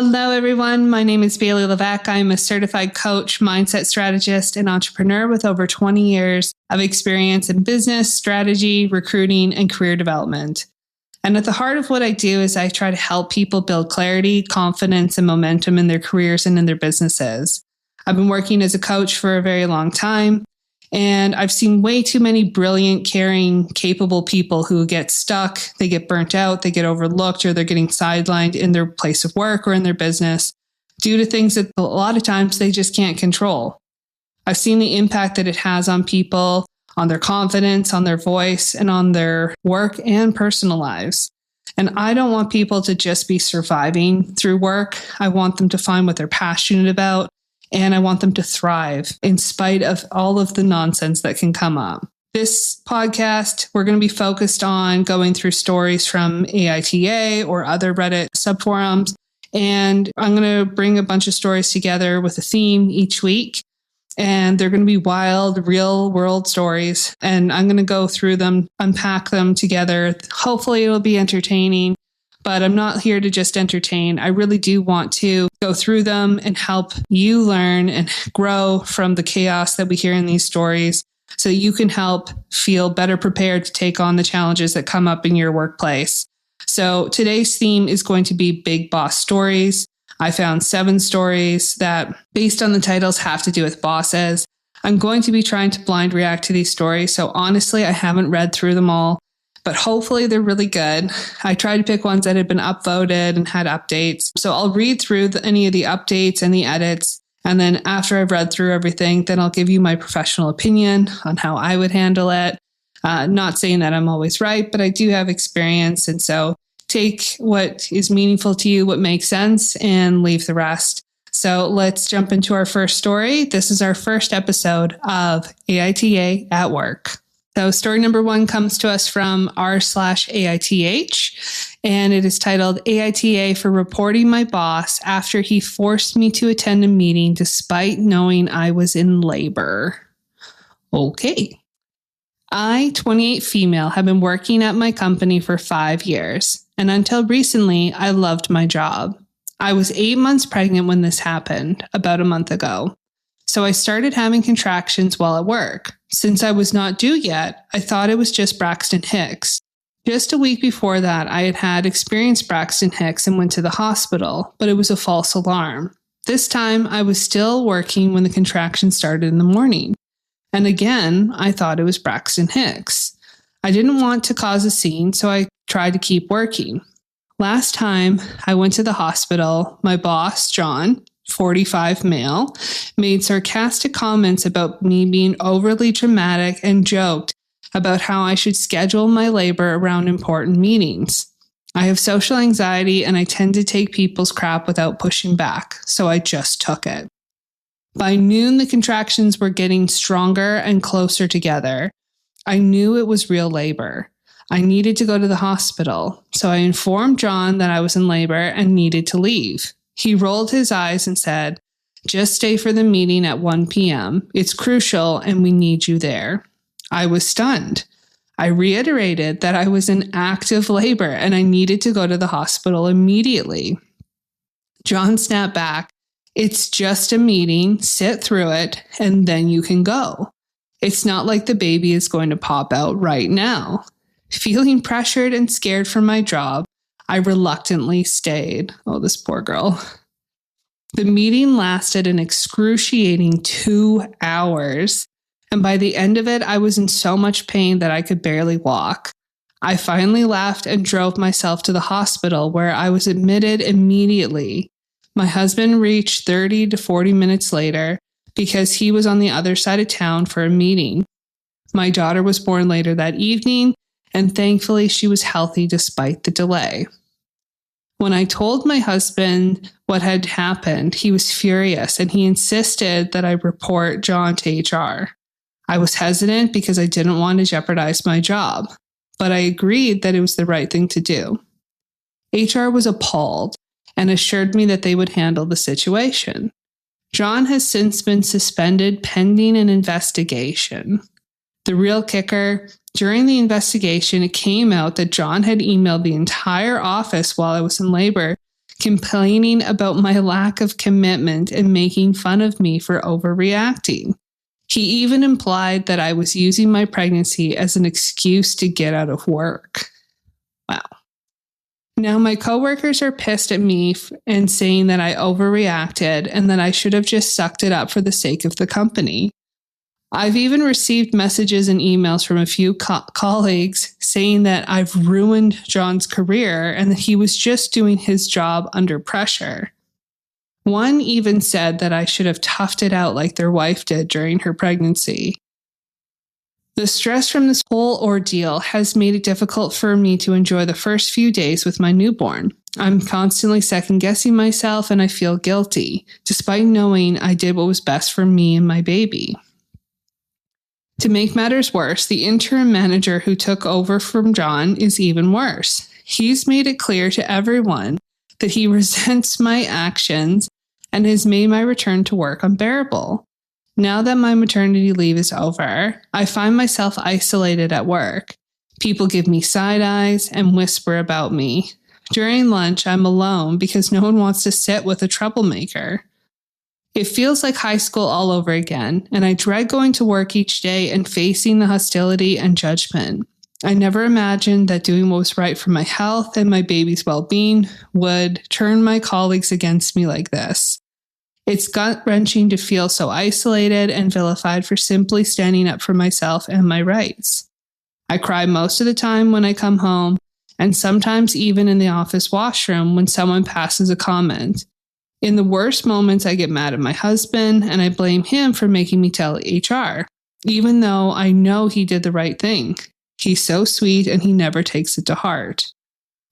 Hello, everyone. My name is Bailey Levesque. I'm a certified coach, mindset strategist, and entrepreneur with over 20 years of experience in business, strategy, recruiting, and career development. And at the heart of what I do is I try to help people build clarity, confidence, and momentum in their careers and in their businesses. I've been working as a coach for a very long time, and I've seen way too many brilliant, caring, capable people who get stuck, they get burnt out, they get overlooked, or they're getting sidelined in their place of work or in their business due to things that a lot of times they just can't control. I've seen the impact that it has on people, on their confidence, on their voice, and on their work and personal lives. And I don't want people to just be surviving through work. I want them to find what they're passionate about. And I want them to thrive in spite of all of the nonsense that can come up. This podcast, we're going to be focused on going through stories from AITA or other Reddit subforums. And I'm going to bring a bunch of stories together with a theme each week. And they're going to be wild, real world stories. And I'm going to go through them, unpack them together. Hopefully it'll be entertaining. But I'm not here to just entertain. I really do want to go through them and help you learn and grow from the chaos that we hear in these stories so you can help feel better prepared to take on the challenges that come up in your workplace. So today's theme is going to be big boss stories. I found 7 stories that, based on the titles, have to do with bosses. I'm going to be trying to blind react to these stories. So honestly, I haven't read through them all. But hopefully they're really good. I tried to pick ones that had been upvoted and had updates. So I'll read through any of the updates and the edits. And then after I've read through everything, then I'll give you my professional opinion on how I would handle it. Not saying that I'm always right, but I do have experience. And so take what is meaningful to you, what makes sense, and leave the rest. So let's jump into our first story. This is our first episode of AITA at Work. So story number 1 comes to us from r/AITH, and it is titled AITA for reporting my boss after he forced me to attend a meeting despite knowing I was in labor. Okay. I, 28 female, have been working at my company for 5 years, and until recently, I loved my job. I was 8 months pregnant when this happened, about a month ago. So I started having contractions while at work. Since I was not due yet, I thought it was just Braxton Hicks. Just a week before that, I had experienced Braxton Hicks and went to the hospital, but it was a false alarm. This time, I was still working when the contractions started in the morning. And again, I thought it was Braxton Hicks. I didn't want to cause a scene, so I tried to keep working. Last time I went to the hospital, my boss, John, 45 male, made sarcastic comments about me being overly dramatic and joked about how I should schedule my labor around important meetings. I have social anxiety and I tend to take people's crap without pushing back, so I just took it. By noon, the contractions were getting stronger and closer together. I knew it was real labor. I needed to go to the hospital, so I informed John that I was in labor and needed to leave. He rolled his eyes and said, "Just stay for the meeting at 1 p.m. It's crucial and we need you there." I was stunned. I reiterated that I was in active labor and I needed to go to the hospital immediately. John snapped back, "It's just a meeting, sit through it, and then you can go. It's not like the baby is going to pop out right now." Feeling pressured and scared for my job, I reluctantly stayed. Oh, this poor girl. The meeting lasted an excruciating 2 hours, and by the end of it, I was in so much pain that I could barely walk. I finally left and drove myself to the hospital, where I was admitted immediately. My husband reached 30 to 40 minutes later because he was on the other side of town for a meeting. My daughter was born later that evening, and thankfully she was healthy despite the delay. When I told my husband what had happened, he was furious and he insisted that I report John to HR. I was hesitant because I didn't want to jeopardize my job, but I agreed that it was the right thing to do. HR was appalled and assured me that they would handle the situation. John has since been suspended pending an investigation. The real kicker, during the investigation, it came out that John had emailed the entire office while I was in labor, complaining about my lack of commitment and making fun of me for overreacting. He even implied that I was using my pregnancy as an excuse to get out of work. Wow. Now my coworkers are pissed at me and saying that I overreacted and that I should have just sucked it up for the sake of the company. I've even received messages and emails from a few colleagues saying that I've ruined John's career and that he was just doing his job under pressure. One even said that I should have toughed it out like their wife did during her pregnancy. The stress from this whole ordeal has made it difficult for me to enjoy the first few days with my newborn. I'm constantly second-guessing myself and I feel guilty, despite knowing I did what was best for me and my baby. To make matters worse, the interim manager who took over from John is even worse. He's made it clear to everyone that he resents my actions and has made my return to work unbearable. Now that my maternity leave is over, I find myself isolated at work. People give me side eyes and whisper about me. During lunch, I'm alone because no one wants to sit with a troublemaker. It feels like high school all over again, and I dread going to work each day and facing the hostility and judgment. I never imagined that doing what was right for my health and my baby's well-being would turn my colleagues against me like this. It's gut-wrenching to feel so isolated and vilified for simply standing up for myself and my rights. I cry most of the time when I come home, and sometimes even in the office washroom when someone passes a comment. In the worst moments, I get mad at my husband, and I blame him for making me tell HR, even though I know he did the right thing. He's so sweet, and he never takes it to heart.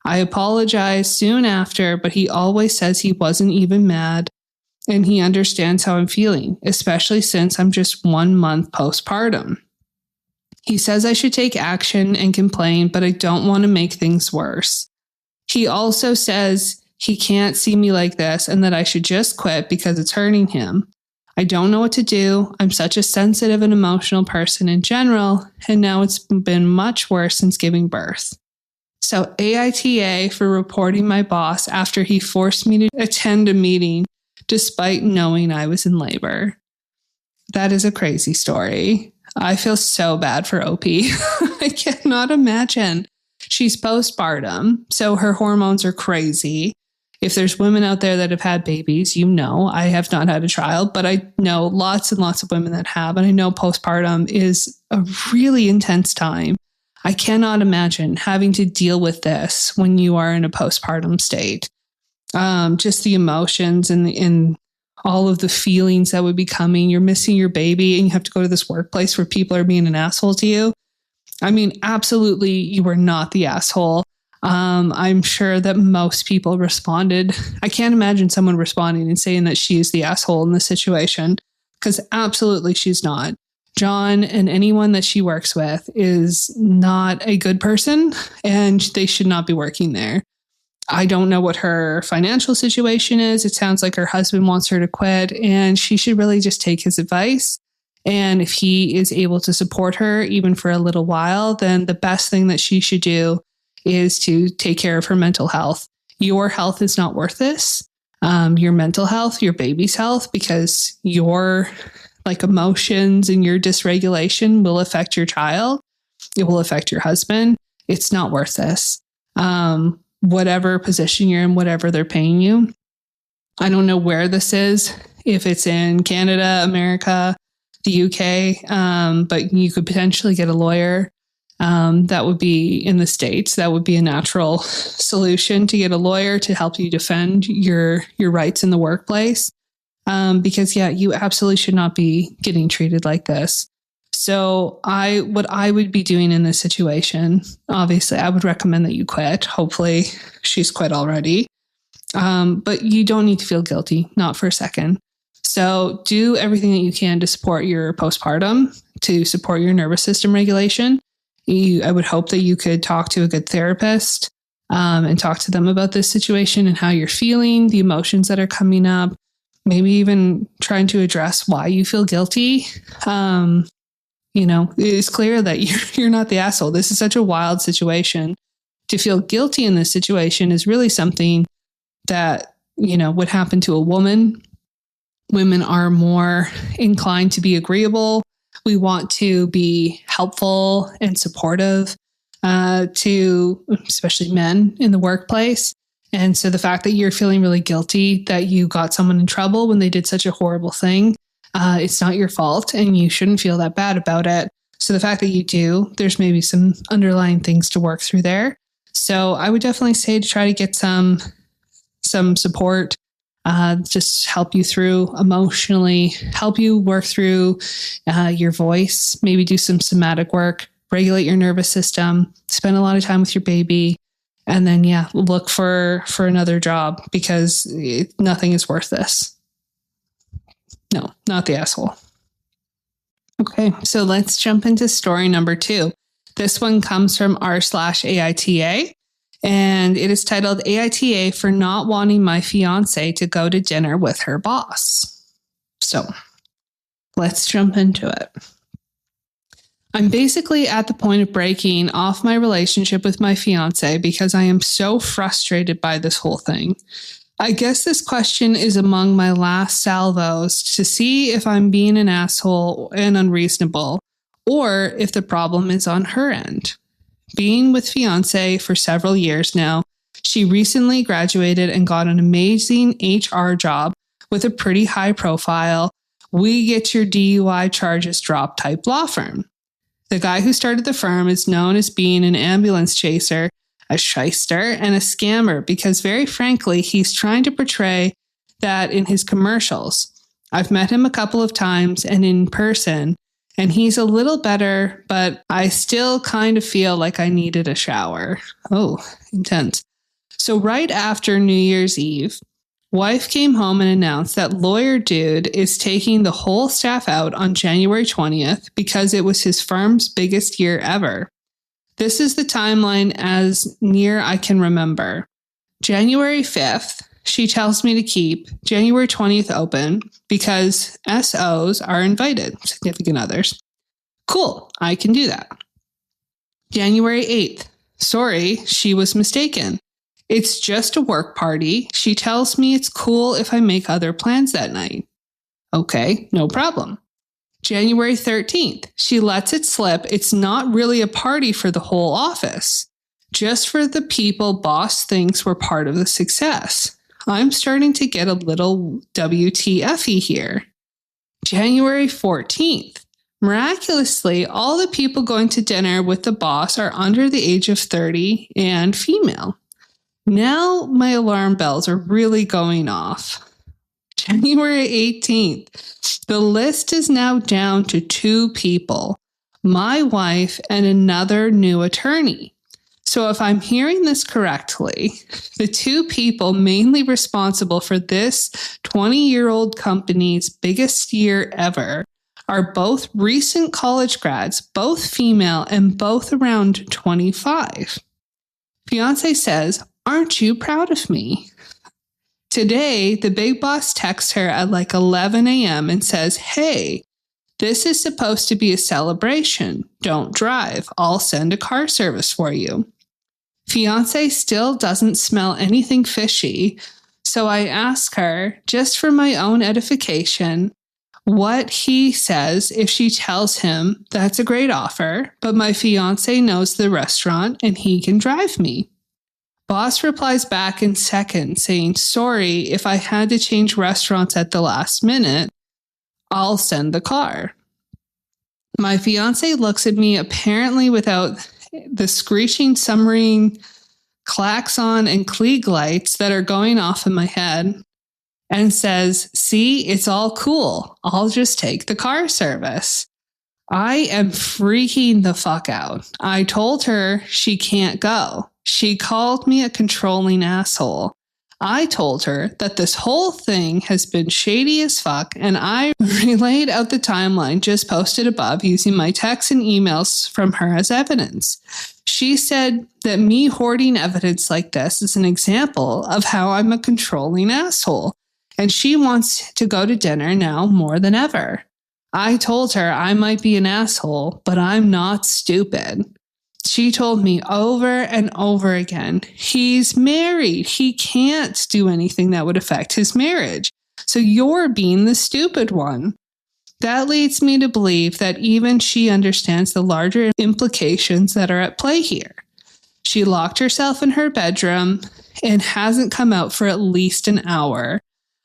I apologize soon after, but he always says he wasn't even mad, and he understands how I'm feeling, especially since I'm just 1 month postpartum. He says I should take action and complain, but I don't want to make things worse. He also says he can't see me like this and that I should just quit because it's hurting him. I don't know what to do. I'm such a sensitive and emotional person in general, and now it's been much worse since giving birth. So AITA for reporting my boss after he forced me to attend a meeting despite knowing I was in labor. That is a crazy story. I feel so bad for OP. I cannot imagine. She's postpartum, so her hormones are crazy. If there's women out there that have had babies, you know, I have not had a child, but I know lots and lots of women that have, and I know postpartum is a really intense time. I cannot imagine having to deal with this when you are in a postpartum state. Just the emotions and all of the feelings that would be coming. You're missing your baby and you have to go to this workplace where people are being an asshole to you. I mean, absolutely, you were not the asshole. I'm sure that most people responded. I can't imagine someone responding and saying that she is the asshole in this situation, because absolutely she's not. John and anyone that she works with is not a good person, and they should not be working there. I don't know what her financial situation is. It sounds like her husband wants her to quit, and she should really just take his advice. And if he is able to support her even for a little while, then the best thing that she should do is to take care of her mental health. Your health is not worth this. Your mental health, your baby's health, because your emotions and your dysregulation will affect your child. It will affect your husband. It's not worth this. Whatever position you're in, whatever they're paying you. I don't know where this is, if it's in Canada, America, the UK, but you could potentially get a lawyer. That would be in the States. That would be a natural solution, to get a lawyer to help you defend your rights in the workplace. Because you absolutely should not be getting treated like this. So what I would be doing in this situation, obviously, I would recommend that you quit. Hopefully she's quit already. But you don't need to feel guilty, not for a second. So do everything that you can to support your postpartum, to support your nervous system regulation. I would hope that you could talk to a good therapist and talk to them about this situation and how you're feeling, the emotions that are coming up, maybe even trying to address why you feel guilty. It's clear that you're not the asshole. This is such a wild situation. To feel guilty in this situation is really something that, would happen to a woman. Women are more inclined to be agreeable. We want to be helpful and supportive to especially men in the workplace. And so the fact that you're feeling really guilty that you got someone in trouble when they did such a horrible thing, it's not your fault and you shouldn't feel that bad about it. So the fact that you do, there's maybe some underlying things to work through there. So I would definitely say to try to get some support, just help you through emotionally, help you work through your voice, maybe do some somatic work, regulate your nervous system, spend a lot of time with your baby, and then, look for another job because nothing is worth this. No, not the asshole. Okay, so let's jump into story number 2. This one comes from r/AITA, and it is titled AITA for not wanting my fiance to go to dinner with her boss. So let's jump into it. I'm basically at the point of breaking off my relationship with my fiance because I am so frustrated by this whole thing. I guess this question is among my last salvos to see if I'm being an asshole and unreasonable, or if the problem is on her end. Being with fiance for several years now, she recently graduated and got an amazing HR job with a pretty high profile, we get your DUI charges dropped type law firm. The guy who started the firm is known as being an ambulance chaser, a shyster, and a scammer because, very frankly, he's trying to portray that in his commercials. I've met him a couple of times and in person, and he's a little better, but I still kind of feel like I needed a shower. Oh, intense. So right after New Year's Eve, wife came home and announced that lawyer dude is taking the whole staff out on January 20th because it was his firm's biggest year ever. This is the timeline as near I can remember. January 5th, she tells me to keep January 20th open because SOs are invited, significant others. Cool, I can do that. January 8th, sorry, she was mistaken. It's just a work party. She tells me it's cool if I make other plans that night. Okay, no problem. January 13th, she lets it slip. It's not really a party for the whole office, just for the people boss thinks were part of the success. I'm starting to get a little WTF-y here. January 14th, miraculously, all the people going to dinner with the boss are under the age of 30 and female. Now my alarm bells are really going off. January 18th, the list is now down to 2 people, my wife and another new attorney. So if I'm hearing this correctly, the 2 people mainly responsible for this 20-year-old company's biggest year ever are both recent college grads, both female and both around 25. Fiance says, "Aren't you proud of me?" Today, the big boss texts her at like 11 a.m. and says, "Hey, this is supposed to be a celebration. Don't drive. I'll send a car service for you." Fiance still doesn't smell anything fishy, so I ask her, just for my own edification, what he says if she tells him that's a great offer, but my fiance knows the restaurant and he can drive me. Boss replies back in seconds saying, "Sorry, if I had to change restaurants at the last minute, I'll send the car." My fiance looks at me apparently without the screeching submarine klaxon and Klieg lights that are going off in my head and says, "See, it's all cool. I'll just take the car service." I am freaking the fuck out. I told her she can't go. She called me a controlling asshole. I told her that this whole thing has been shady as fuck, and I relayed out the timeline just posted above using my texts and emails from her as evidence. She said that me hoarding evidence like this is an example of how I'm a controlling asshole, and she wants to go to dinner now more than ever. I told her I might be an asshole, but I'm not stupid. She told me over and over again, he's married. He can't do anything that would affect his marriage. So you're being the stupid one. That leads me to believe that even she understands the larger implications that are at play here. She locked herself in her bedroom and hasn't come out for at least an hour.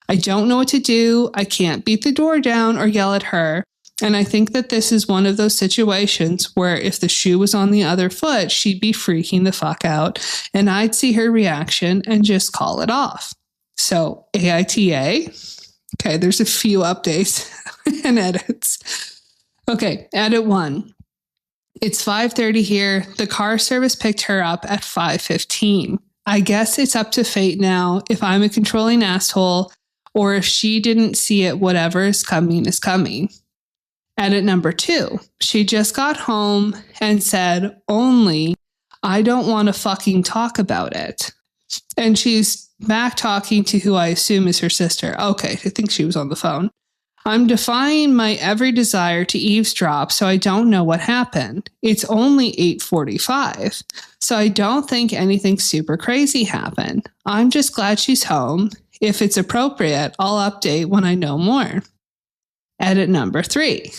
I don't know what to do. I can't beat the door down or yell at her. And I think that this is one of those situations where if the shoe was on the other foot, she'd be freaking the fuck out. And I'd see her reaction and just call it off. So AITA. Okay, there's a few updates and edits. Okay, edit 1. It's 5:30 here. The car service picked her up at 5:15. I guess it's up to fate now if I'm a controlling asshole or if she didn't see it, whatever is coming is coming. Edit number 2. She just got home and said, only, I don't want to fucking talk about it. And she's back talking to who I assume is her sister. Okay, I think she was on the phone. I'm defying my every desire to eavesdrop, so I don't know what happened. It's only 8:45, so I don't think anything super crazy happened. I'm just glad she's home. If it's appropriate, I'll update when I know more. Edit number 3.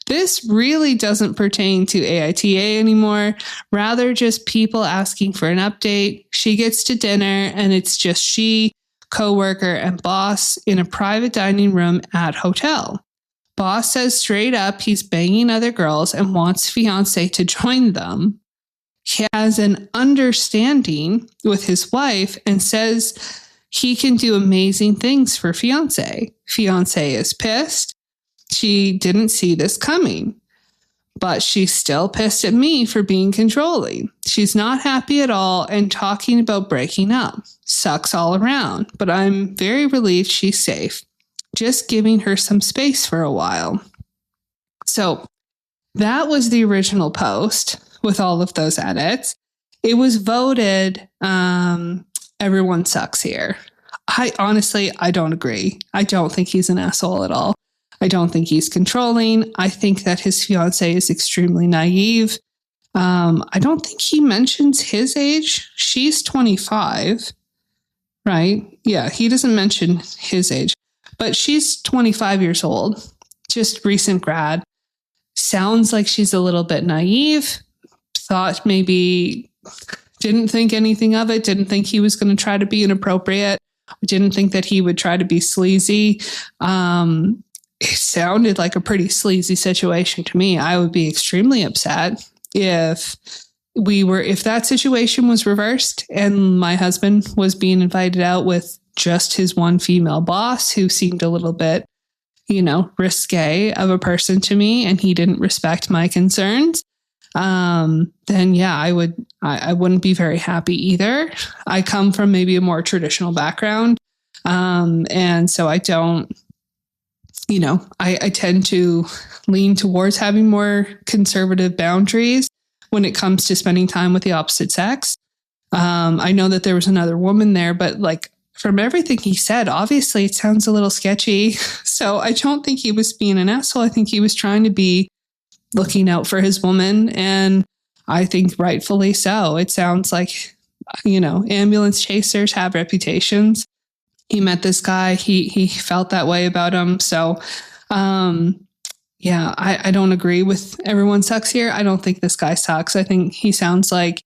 This really doesn't pertain to AITA anymore, rather just people asking for an update. She gets to dinner and it's just she, coworker, and boss in a private dining room at hotel. Boss says straight up he's banging other girls and wants fiance to join them. He has an understanding with his wife and says he can do amazing things for fiance. Fiance is pissed. She didn't see this coming, but she's still pissed at me for being controlling. She's not happy at all and talking about breaking up. Sucks all around, but I'm very relieved she's safe. Just giving her some space for a while. So that was the original post with all of those edits. It was voted, everyone sucks here. I don't agree. I don't think he's an asshole at all. I don't think he's controlling. I think that his fiance is extremely naive. I don't think he mentions his age. She's 25, right? Yeah, he doesn't mention his age, but she's 25 years old, just recent grad. Sounds like she's a little bit naive. Thought maybe, didn't think anything of it. Didn't think he was going to try to be inappropriate. Didn't think that he would try to be sleazy. It sounded like a pretty sleazy situation to me. I would be extremely upset if that situation was reversed and my husband was being invited out with just his one female boss who seemed a little bit, risque of a person to me, and he didn't respect my concerns. Then yeah, I wouldn't be very happy either. I come from maybe a more traditional background. And so I don't, I tend to lean towards having more conservative boundaries when it comes to spending time with the opposite sex. I know that there was another woman there, but from everything he said, obviously it sounds a little sketchy. So I don't think he was being an asshole. I think he was trying to be looking out for his woman, and I think rightfully so. It sounds like, ambulance chasers have reputations. He met this guy. He felt that way about him. So, I don't agree with everyone sucks here. I don't think this guy sucks. I think he sounds like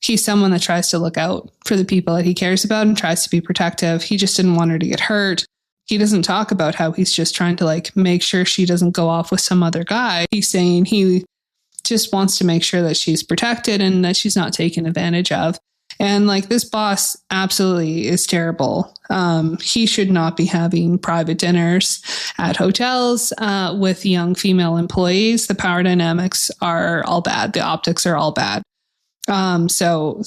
he's someone that tries to look out for the people that he cares about and tries to be protective. He just didn't want her to get hurt. He doesn't talk about how he's just trying to make sure she doesn't go off with some other guy. He's saying he just wants to make sure that she's protected and that she's not taken advantage of. And this boss absolutely is terrible. He should not be having private dinners at hotels with young female employees. The power dynamics are all bad. The optics are all bad. So,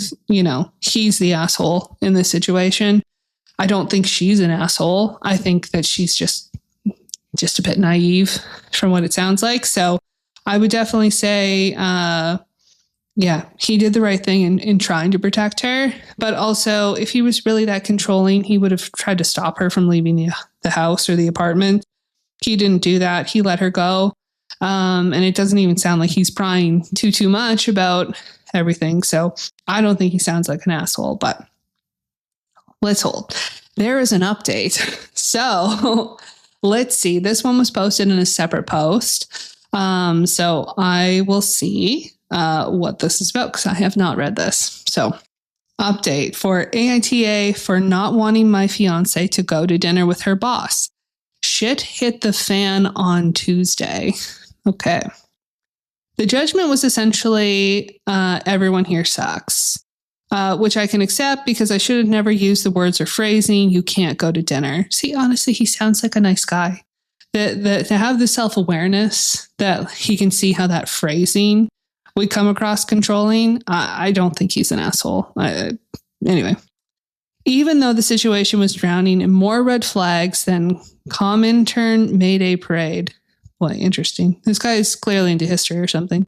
he's the asshole in this situation. I don't think she's an asshole. I think that she's just a bit naive from what it sounds like. So I would definitely say, he did the right thing in trying to protect her. But also, if he was really that controlling, he would have tried to stop her from leaving the house or the apartment. He didn't do that. He let her go. And it doesn't even sound like he's prying too much about everything. So I don't think he sounds like an asshole, but let's hold. There is an update. So let's see. This one was posted in a separate post. So I will see what this is about because I have not read this. So update for AITA for not wanting my fiance to go to dinner with her boss. Shit hit the fan on Tuesday. Okay. The judgment was essentially everyone here sucks, which I can accept because I should have never used the words or phrasing, you can't go to dinner. See, honestly, he sounds like a nice guy. To have the self-awareness that he can see how that phrasing would come across controlling, I don't think he's an asshole. Anyway, even though the situation was drowning in more red flags than Comintern Mayday Parade. Boy, interesting. This guy is clearly into history or something.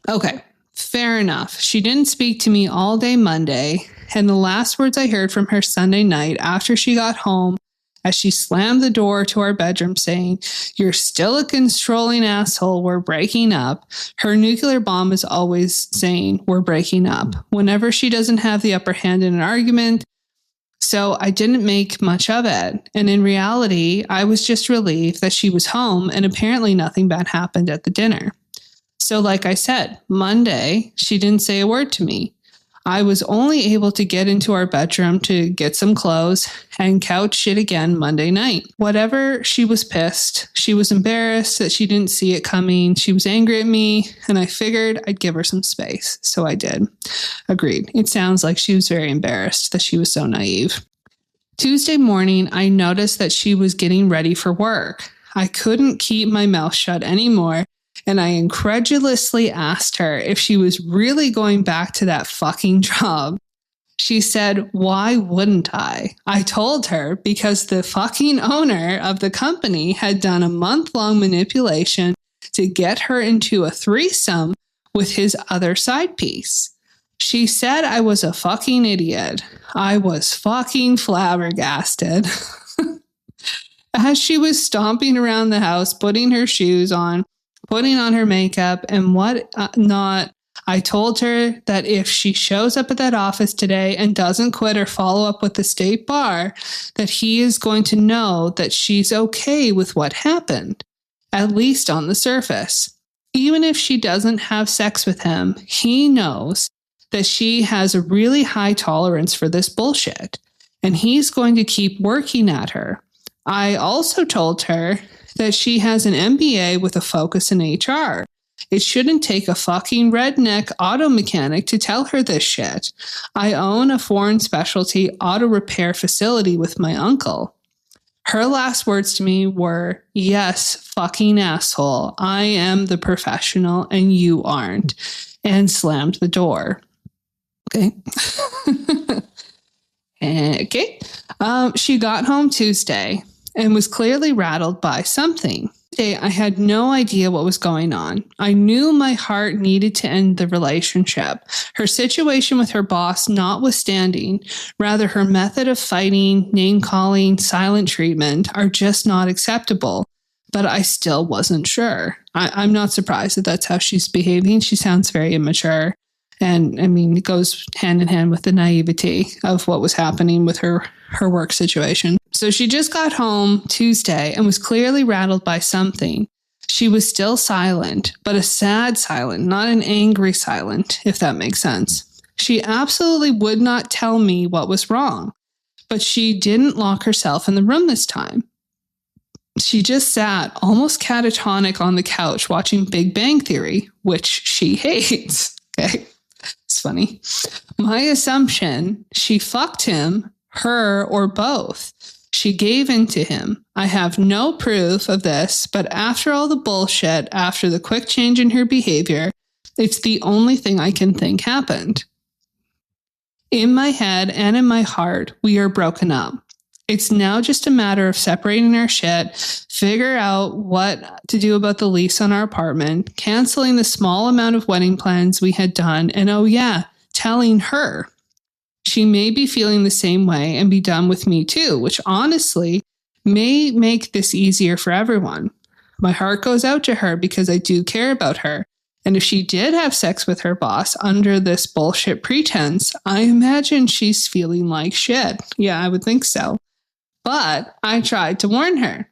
Okay, fair enough. She didn't speak to me all day Monday, and the last words I heard from her Sunday night after she got home, as she slammed the door to our bedroom saying, "You're still a controlling asshole, we're breaking up." Her nuclear bomb is always saying, "We're breaking up," whenever she doesn't have the upper hand in an argument. So I didn't make much of it. And in reality, I was just relieved that she was home and apparently nothing bad happened at the dinner. So like I said, Monday, she didn't say a word to me. I was only able to get into our bedroom to get some clothes and couch shit again Monday night. Whatever, she was pissed. She was embarrassed that she didn't see it coming. She was angry at me, and I figured I'd give her some space. So I did. Agreed. It sounds like she was very embarrassed that she was so naive. Tuesday morning, I noticed that she was getting ready for work. I couldn't keep my mouth shut anymore, and I incredulously asked her if she was really going back to that fucking job. She said, "Why wouldn't I?" I told her because the fucking owner of the company had done a month-long manipulation to get her into a threesome with his other side piece. She said I was a fucking idiot. I was fucking flabbergasted. As she was stomping around the house, putting her shoes on, putting on her makeup and whatnot, I told her that if she shows up at that office today and doesn't quit or follow up with the state bar, that he is going to know that she's okay with what happened, at least on the surface. Even if she doesn't have sex with him, he knows that she has a really high tolerance for this bullshit, and he's going to keep working at her. I also told her that she has an MBA with a focus in HR. It shouldn't take a fucking redneck auto mechanic to tell her this shit. I own a foreign specialty auto repair facility with my uncle. Her last words to me were, "Yes, fucking asshole. I am the professional and you aren't," and slammed the door. Okay. Okay. She got home Tuesday and was clearly rattled by something. Today, I had no idea what was going on. I knew my heart needed to end the relationship. Her situation with her boss notwithstanding, rather her method of fighting, name-calling, silent treatment are just not acceptable. But I still wasn't sure. I'm not surprised that that's how she's behaving. She sounds very immature. And I mean, it goes hand in hand with the naivety of what was happening with her work situation. So she just got home Tuesday and was clearly rattled by something. She was still silent, but a sad silent, not an angry silent, if that makes sense. She absolutely would not tell me what was wrong, but she didn't lock herself in the room this time. She just sat almost catatonic on the couch watching Big Bang Theory, which she hates. Okay. It's funny. My assumption, she fucked him, her, or both. She gave in to him. I have no proof of this, but after all the bullshit, after the quick change in her behavior, it's the only thing I can think happened. In my head and in my heart, we are broken up. It's now just a matter of separating our shit, figure out what to do about the lease on our apartment, canceling the small amount of wedding plans we had done, and oh yeah, telling her. She may be feeling the same way and be done with me too, which honestly may make this easier for everyone. My heart goes out to her because I do care about her. And if she did have sex with her boss under this bullshit pretense, I imagine she's feeling like shit. Yeah, I would think so. But I tried to warn her.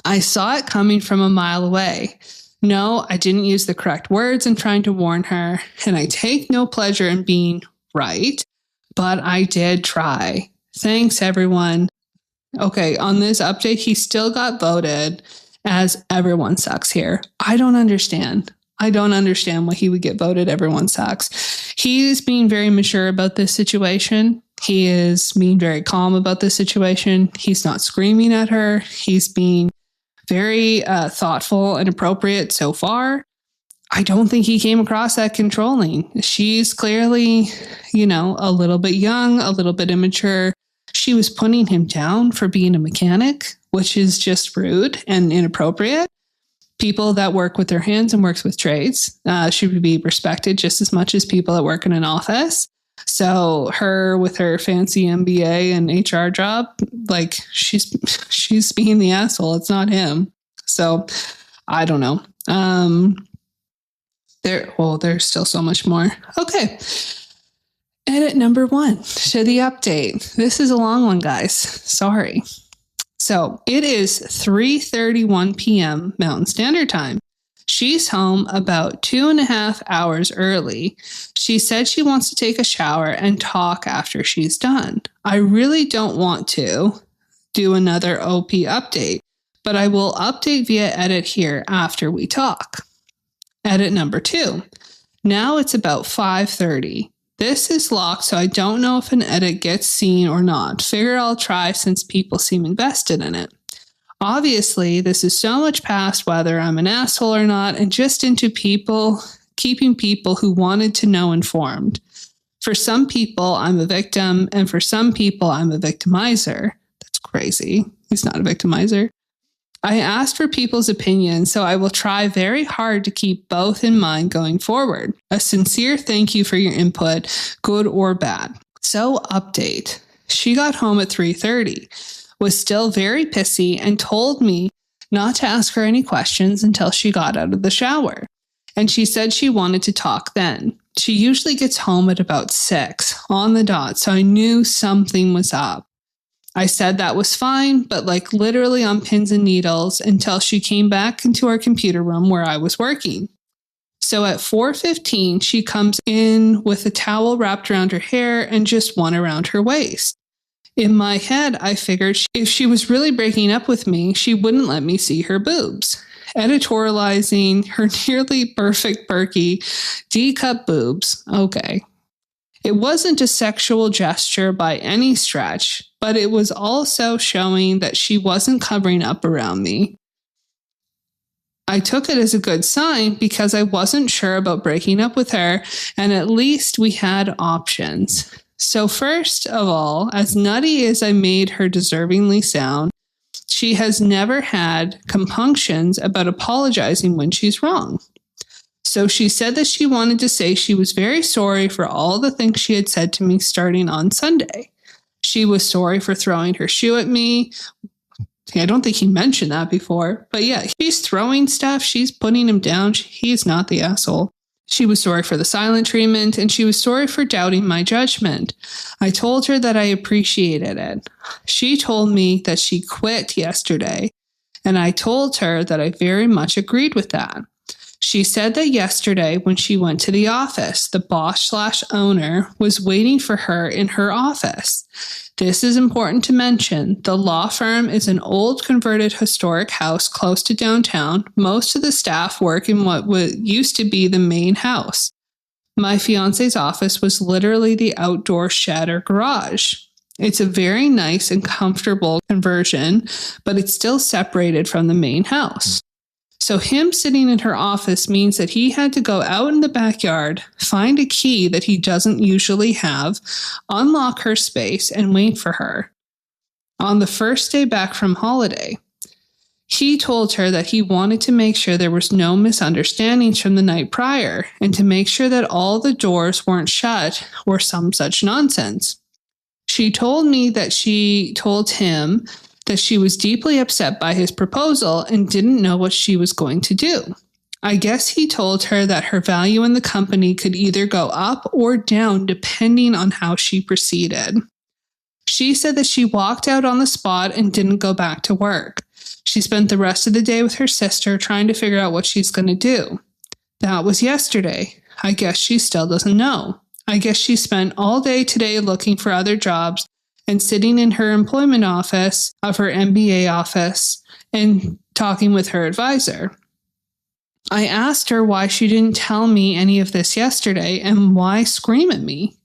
I saw it coming from a mile away. No, I didn't use the correct words in trying to warn her, and I take no pleasure in being right, but I did try. Thanks, everyone. Okay, on this update, he still got voted as everyone sucks here. I don't understand. I don't understand why he would get voted everyone sucks. He is being very mature about this situation. He is being very calm about this situation. He's not screaming at her. He's being very thoughtful and appropriate so far. I don't think he came across that controlling. She's clearly, a little bit young, a little bit immature. She was putting him down for being a mechanic, which is just rude and inappropriate. People that work with their hands and works with trades should be respected just as much as people that work in an office. So her with her fancy MBA and HR job, like she's being the asshole. It's not him. So I don't know. There's still so much more. Okay. Edit number 1 to the update. This is a long one, guys. Sorry. So it is 3:31 p.m. Mountain Standard Time. She's home about 2.5 hours early. She said she wants to take a shower and talk after she's done. I really don't want to do another OP update, but I will update via edit here after we talk. Edit number 2. Now it's about 5:30. This is locked, so I don't know if an edit gets seen or not. Figure I'll try since people seem invested in it. Obviously, this is so much past whether I'm an asshole or not and just into keeping people who wanted to know informed. For some people, I'm a victim, and for some people, I'm a victimizer. That's crazy. He's not a victimizer. I asked for people's opinions, so I will try very hard to keep both in mind going forward. A sincere thank you for your input, good or bad. So, update. She got home at 3:30, was still very pissy, and told me not to ask her any questions until she got out of the shower. And she said she wanted to talk then. She usually gets home at about 6 on the dot, so I knew something was up. I said that was fine, but like literally on pins and needles until she came back into our computer room where I was working. So at 4:15, she comes in with a towel wrapped around her hair and just one around her waist. In my head, I figured if she was really breaking up with me, she wouldn't let me see her boobs. Editorializing her nearly perfect Berkey D-cup boobs. Okay. It wasn't a sexual gesture by any stretch, but it was also showing that she wasn't covering up around me. I took it as a good sign because I wasn't sure about breaking up with her, and at least we had options. So first of all, as nutty as I made her deservingly sound, she has never had compunctions about apologizing when she's wrong. So she said that she wanted to say she was very sorry for all the things she had said to me starting on Sunday. She was sorry for throwing her shoe at me. I don't think he mentioned that before. But yeah, he's throwing stuff. She's putting him down. He's not the asshole. She was sorry for the silent treatment, and she was sorry for doubting my judgment. I told her that I appreciated it. She told me that she quit yesterday, and I told her that I very much agreed with that. She said that yesterday when she went to the office, the boss/owner was waiting for her in her office. This is important to mention. The law firm is an old converted historic house close to downtown. Most of the staff work in what used to be the main house. My fiance's office was literally the outdoor shed or garage. It's a very nice and comfortable conversion, but it's still separated from the main house. So him sitting in her office means that he had to go out in the backyard, find a key that he doesn't usually have, unlock her space, and wait for her. On the first day back from holiday, he told her that he wanted to make sure there was no misunderstandings from the night prior and to make sure that all the doors weren't shut or some such nonsense. She told me that she told him that she was deeply upset by his proposal and didn't know what she was going to do. I guess he told her that her value in the company could either go up or down depending on how she proceeded. She said that she walked out on the spot and didn't go back to work. She spent the rest of the day with her sister trying to figure out what she's going to do. That was yesterday. I guess she still doesn't know. I guess she spent all day today looking for other jobs and sitting in her employment office of her MBA office and talking with her advisor. I asked her why she didn't tell me any of this yesterday and why scream at me.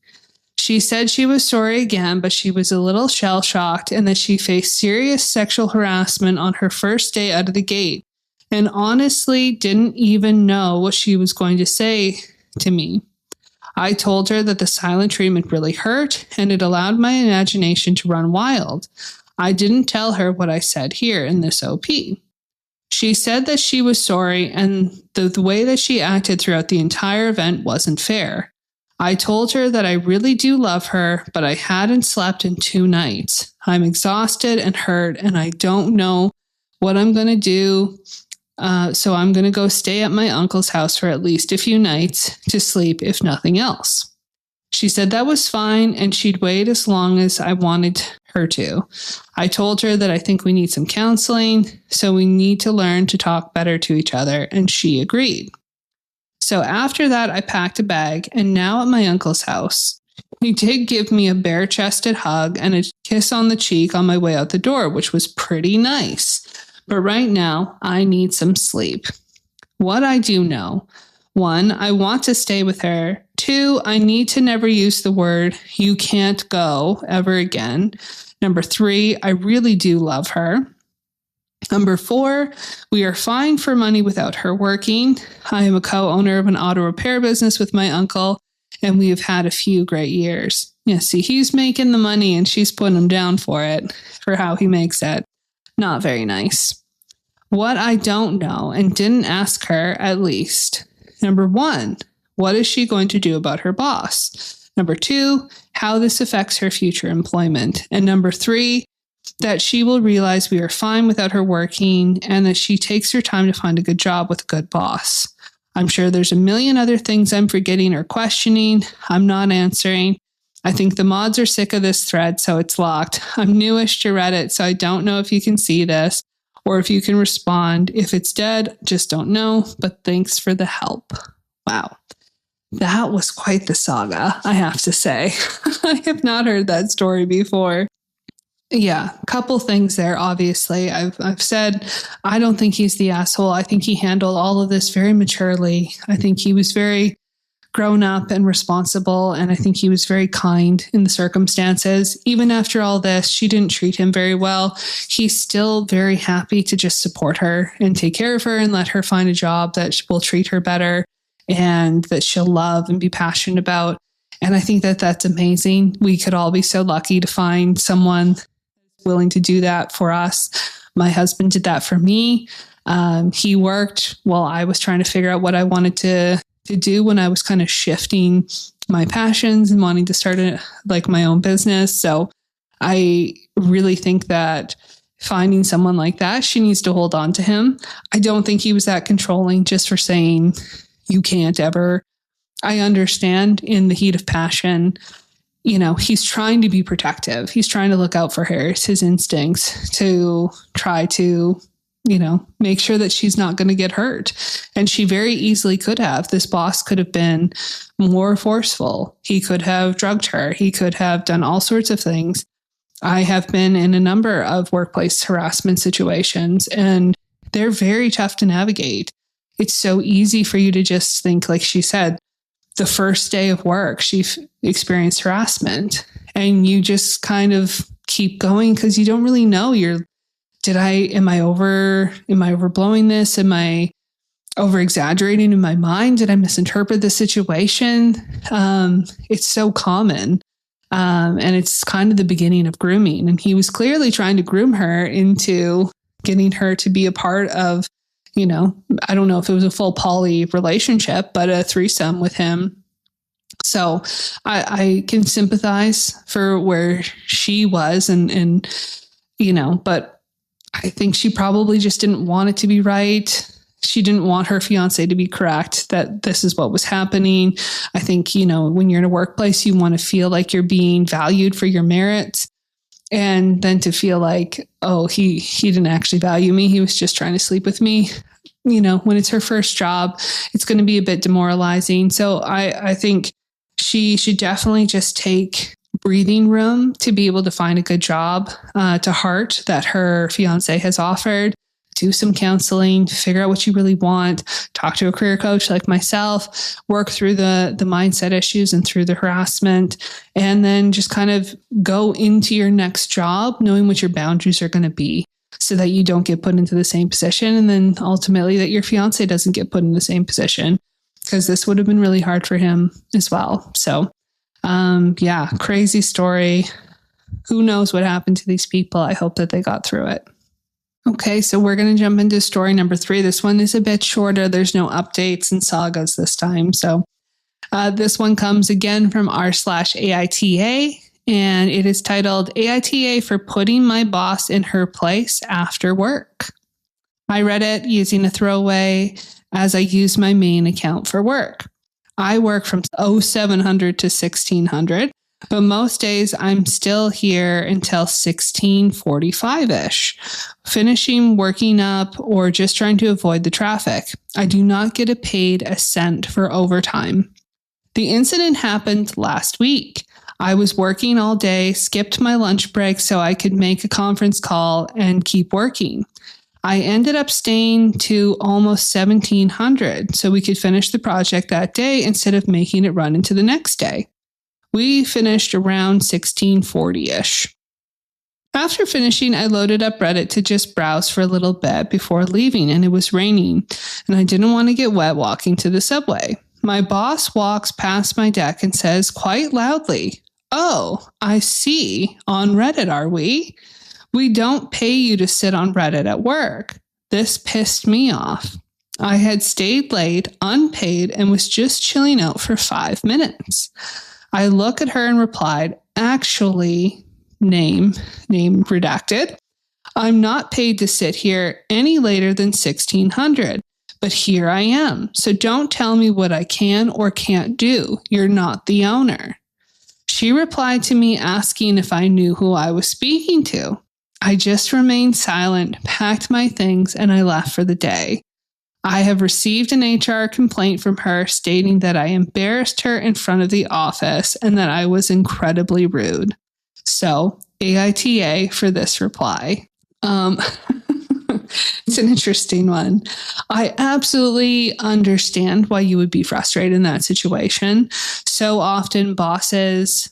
She said she was sorry again, but she was a little shell-shocked and that she faced serious sexual harassment on her first day out of the gate and honestly didn't even know what she was going to say to me. I told her that the silent treatment really hurt and it allowed my imagination to run wild. I didn't tell her what I said here in this OP. She said that she was sorry and the way that she acted throughout the entire event wasn't fair. I told her that I really do love her, but I hadn't slept in 2 nights. I'm exhausted and hurt, and I don't know what I'm going to do. So I'm going to go stay at my uncle's house for at least a few nights to sleep, if nothing else. She said that was fine, and she'd wait as long as I wanted her to. I told her that I think we need some counseling, so we need to learn to talk better to each other, and she agreed. So after that, I packed a bag, and now at my uncle's house. He did give me a bare-chested hug and a kiss on the cheek on my way out the door, which was pretty nice. But right now, I need some sleep. What I do know: 1, I want to stay with her. 2, I need to never use the word "you can't go" ever again. 3, I really do love her. 4, we are fine for money without her working. I am a co-owner of an auto repair business with my uncle, and we have had a few great years. Yeah, see, he's making the money and she's putting him down for it, for how he makes it. Not very nice. What I don't know and didn't ask her, at least. 1, what is she going to do about her boss? 2, how this affects her future employment. And 3, that she will realize we are fine without her working and that she takes her time to find a good job with a good boss. I'm sure there's a million other things I'm forgetting or questioning. I'm not answering. I think the mods are sick of this thread, so it's locked. I'm newish to Reddit, so I don't know if you can see this or if you can respond. If it's dead, just don't know, but thanks for the help. Wow. That was quite the saga, I have to say. I have not heard that story before. Yeah, a couple things there, obviously. I've said I don't think he's the asshole. I think he handled all of this very maturely. I think he was very grown up and responsible, and I think he was very kind in the circumstances. Even after all this, she didn't treat him very well. He's still very happy to just support her and take care of her and let her find a job that will treat her better and that she'll love and be passionate about. And I think that that's amazing. We could all be so lucky to find someone willing to do that for us. My husband did that for me. He worked while I was trying to figure out what I wanted to do when I was kind of shifting my passions and wanting to start my own business. So I really think that finding someone like that, she needs to hold on to him. I don't think he was that controlling just for saying you can't ever. I understand in the heat of passion, he's trying to be protective. He's trying to look out for her. It's his instincts to try to, make sure that she's not going to get hurt. And she very easily could have. This boss could have been more forceful. He could have drugged her. He could have done all sorts of things. I have been in a number of workplace harassment situations, and they're very tough to navigate. It's so easy for you to just think, like she said, the first day of work, she experienced harassment, and you just kind of keep going because you don't really know. Am I overblowing this? Am I over exaggerating in my mind? Did I misinterpret the situation? It's so common. And it's kind of the beginning of grooming. And he was clearly trying to groom her into getting her to be a part of, I don't know if it was a full poly relationship, but a threesome with him. So I can sympathize for where she was and but I think she probably just didn't want it to be right. She didn't want her fiance to be correct that this is what was happening. I think, when you're in a workplace, you want to feel like you're being valued for your merits. And then to feel like, oh, he didn't actually value me. He was just trying to sleep with me. When it's her first job, it's going to be a bit demoralizing. So I think she should definitely just take breathing room to be able to find a good job to heart that her fiance has offered. Do some counseling, figure out what you really want, talk to a career coach like myself, work through the mindset issues and through the harassment, and then just kind of go into your next job knowing what your boundaries are going to be so that you don't get put into the same position. And then ultimately that your fiance doesn't get put in the same position, because this would have been really hard for him as well. So, crazy story. Who knows what happened to these people? I hope that they got through it. Okay, so we're going to jump into story number 3. This one is a bit shorter. There's no updates and sagas this time. So this one comes again from r/AITA, and it is titled AITA for putting my boss in her place after work. I read it using a throwaway as I use my main account for work. I work from 0700 to 1600. But most days I'm still here until 16:45-ish, finishing working up or just trying to avoid the traffic. I do not get paid a cent for overtime. The incident happened last week. I was working all day, skipped my lunch break so I could make a conference call and keep working. I ended up staying to almost 1700 so we could finish the project that day instead of making it run into the next day. We finished around 1640-ish. After finishing, I loaded up Reddit to just browse for a little bit before leaving, and it was raining, and I didn't want to get wet walking to the subway. My boss walks past my deck and says quite loudly, "Oh, I see. On Reddit, are we? We don't pay you to sit on Reddit at work." This pissed me off. I had stayed late, unpaid, and was just chilling out for 5 minutes. I look at her and replied, "Actually, name redacted. I'm not paid to sit here any later than 1600, but here I am. So don't tell me what I can or can't do. You're not the owner." She replied to me asking if I knew who I was speaking to. I just remained silent, packed my things, and I left for the day. I have received an HR complaint from her stating that I embarrassed her in front of the office and that I was incredibly rude. So, AITA for this reply. It's an interesting one. I absolutely understand why you would be frustrated in that situation. So often bosses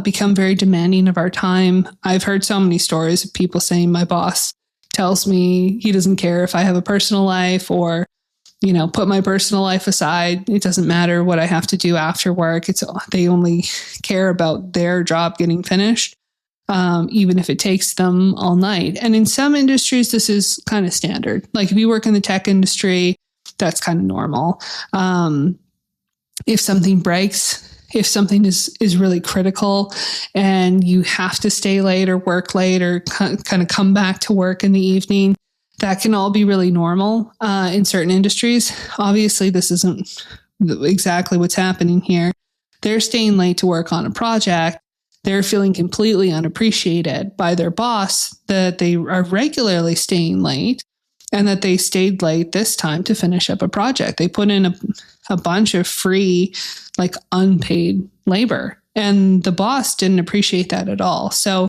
become very demanding of our time. I've heard so many stories of people saying my boss tells me he doesn't care if I have a personal life or, put my personal life aside. It doesn't matter what I have to do after work. They only care about their job getting finished, even if it takes them all night. And in some industries, this is kind of standard. Like if you work in the tech industry, that's kind of normal. If something breaks, if something is really critical and you have to stay late or work late or kind of come back to work in the evening, that can all be really normal in certain industries. Obviously, this isn't exactly what's happening here. They're staying late to work on a project. They're feeling completely unappreciated by their boss that they are regularly staying late and that they stayed late this time to finish up a project. They put in a bunch of free, unpaid labor, and the boss didn't appreciate that at all. So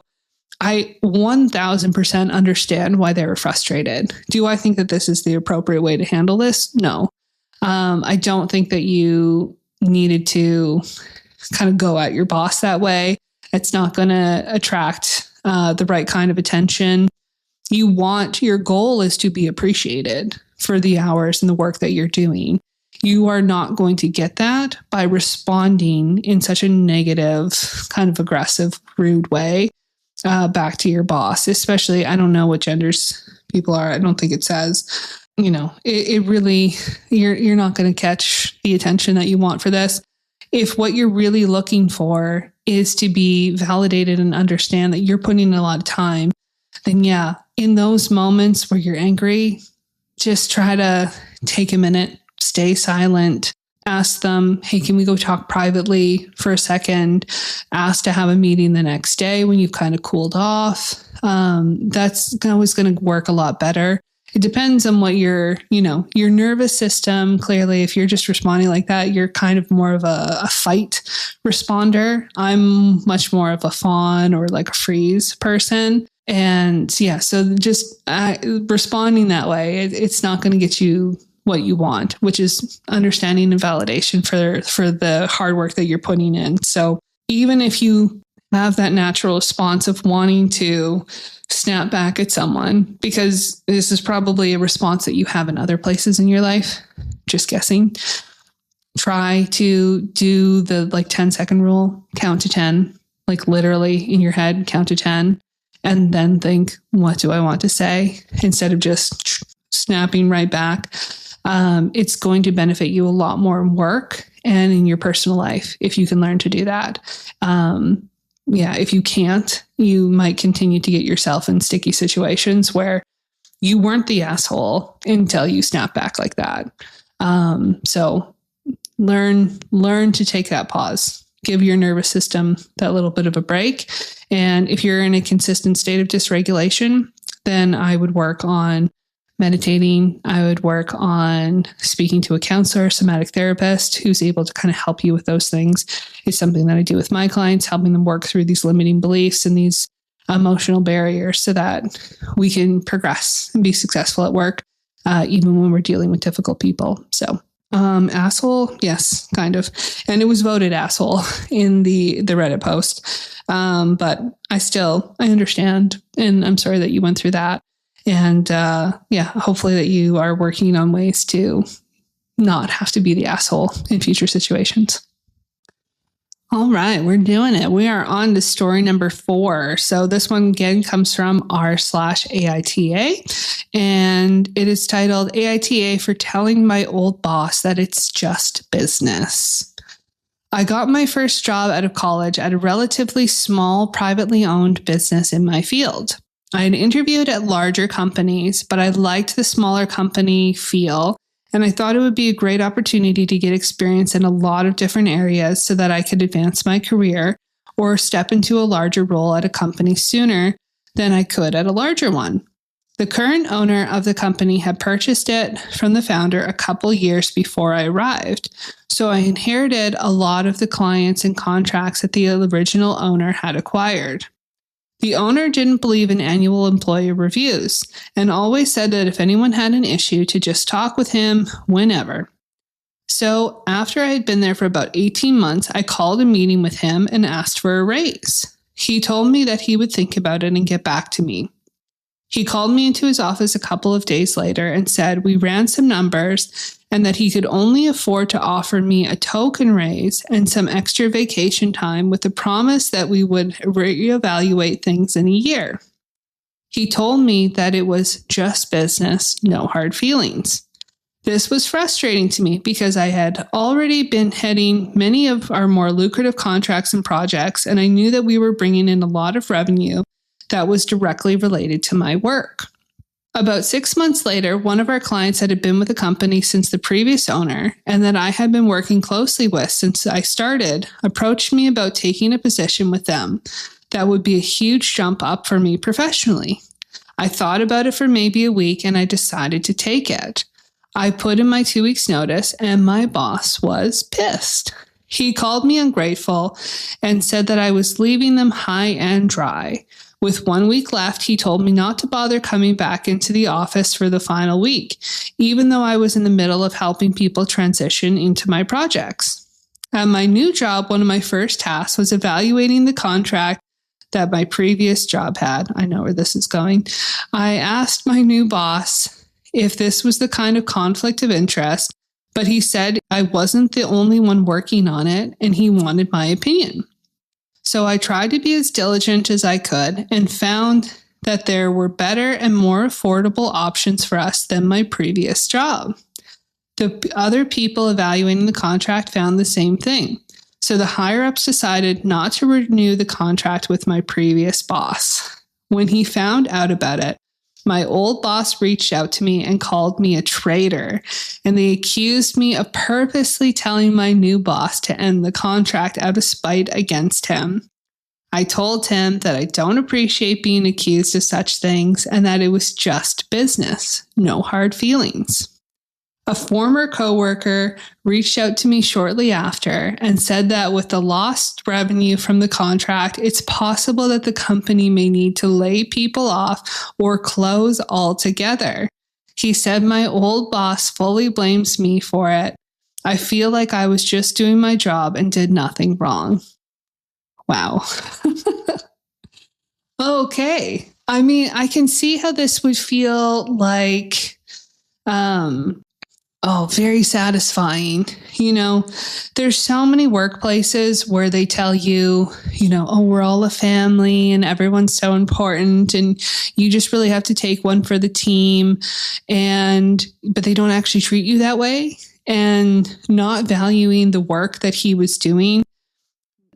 I 1000% understand why they were frustrated. Do I think that this is the appropriate way to handle this? No. I don't think that you needed to kind of go at your boss that way. It's not going to attract the right kind of attention. Your goal is to be appreciated for the hours and the work that you're doing. You are not going to get that by responding in such a negative, kind of aggressive, rude way back to your boss, especially, I don't know what genders people are. I don't think it says, it really, you're not going to catch the attention that you want for this. If what you're really looking for is to be validated and understand that you're putting in a lot of time, then yeah, in those moments where you're angry, just try to take a minute, stay silent, ask them, hey, can we go talk privately for a second? Ask to have a meeting the next day when you've kind of cooled off. That's always going to work a lot better. It depends on what your nervous system. Clearly, if you're just responding like that, you're kind of more of a fight responder. I'm much more of a fawn or like a freeze person. And yeah, so just responding that way, it's not going to get you what you want, which is understanding and validation for the hard work that you're putting in. So even if you have that natural response of wanting to snap back at someone, because this is probably a response that you have in other places in your life, just guessing, try to do the 10-second rule, count to 10, like literally in your head, count to 10, and then think, what do I want to say? Instead of just snapping right back. It's going to benefit you a lot more in work and in your personal life if you can learn to do that. If you can't, you might continue to get yourself in sticky situations where you weren't the asshole until you snap back like that. So learn to take that pause. Give your nervous system that little bit of a break. And if you're in a consistent state of dysregulation, then I would work on meditating. I would work on speaking to a counselor, somatic therapist who's able to kind of help you with those things. It's something that I do with my clients, helping them work through these limiting beliefs and these emotional barriers so that we can progress and be successful at work, even when we're dealing with difficult people. So asshole, yes, kind of. And it was voted asshole in the Reddit post. But I understand. And I'm sorry that you went through that. And hopefully that you are working on ways to not have to be the asshole in future situations. All right, we're doing it. We are on to story number 4. So this one again comes from r/AITA, and it is titled AITA for telling my old boss that it's just business. I got my first job out of college at a relatively small, privately owned business in my field. I had interviewed at larger companies, but I liked the smaller company feel, and I thought it would be a great opportunity to get experience in a lot of different areas so that I could advance my career or step into a larger role at a company sooner than I could at a larger one. The current owner of the company had purchased it from the founder a couple years before I arrived, so I inherited a lot of the clients and contracts that the original owner had acquired. The owner didn't believe in annual employee reviews and always said that if anyone had an issue to just talk with him whenever. So after I had been there for about 18 months, I called a meeting with him and asked for a raise. He told me that he would think about it and get back to me. He called me into his office a couple of days later and said we ran some numbers and that he could only afford to offer me a token raise and some extra vacation time with the promise that we would reevaluate things in a year. He told me that it was just business, no hard feelings. This was frustrating to me because I had already been heading many of our more lucrative contracts and projects, and I knew that we were bringing in a lot of revenue that was directly related to my work. About 6 months later, one of our clients that had been with the company since the previous owner and that I had been working closely with since I started approached me about taking a position with them. That would be a huge jump up for me professionally. I thought about it for maybe a week and I decided to take it. I put in my 2 weeks notice and my boss was pissed. He called me ungrateful and said that I was leaving them high and dry. With 1 week left, he told me not to bother coming back into the office for the final week, even though I was in the middle of helping people transition into my projects. At my new job, one of my first tasks was evaluating the contract that my previous job had. I know where this is going. I asked my new boss if this was the kind of conflict of interest, but he said I wasn't the only one working on it and he wanted my opinion. So I tried to be as diligent as I could and found that there were better and more affordable options for us than my previous job. The other people evaluating the contract found the same thing. So the higher-ups decided not to renew the contract with my previous boss. When he found out about it, my old boss reached out to me and called me a traitor, and they accused me of purposely telling my new boss to end the contract out of spite against him. I told him that I don't appreciate being accused of such things and that it was just business, no hard feelings. A former coworker reached out to me shortly after and said that with the lost revenue from the contract, it's possible that the company may need to lay people off or close altogether. He said my old boss fully blames me for it. I feel like I was just doing my job and did nothing wrong. Wow. Okay. I mean, I can see how this would feel like, very satisfying. There's so many workplaces where they tell you, we're all a family and everyone's so important and you just really have to take one for the team. But they don't actually treat you that way, and not valuing the work that he was doing.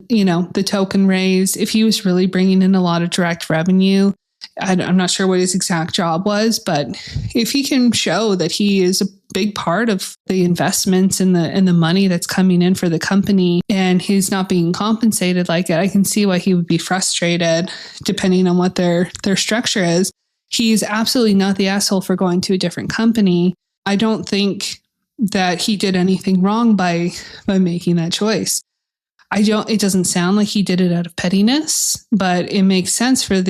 The token raise, if he was really bringing in a lot of direct revenue, I'm not sure what his exact job was, but if he can show that he is a big part of the investments and the money that's coming in for the company, and he's not being compensated like it, I can see why he would be frustrated depending on what their structure is. He's absolutely not the asshole for going to a different company. I don't think that he did anything wrong by making that choice. It doesn't sound like he did it out of pettiness, but it makes sense for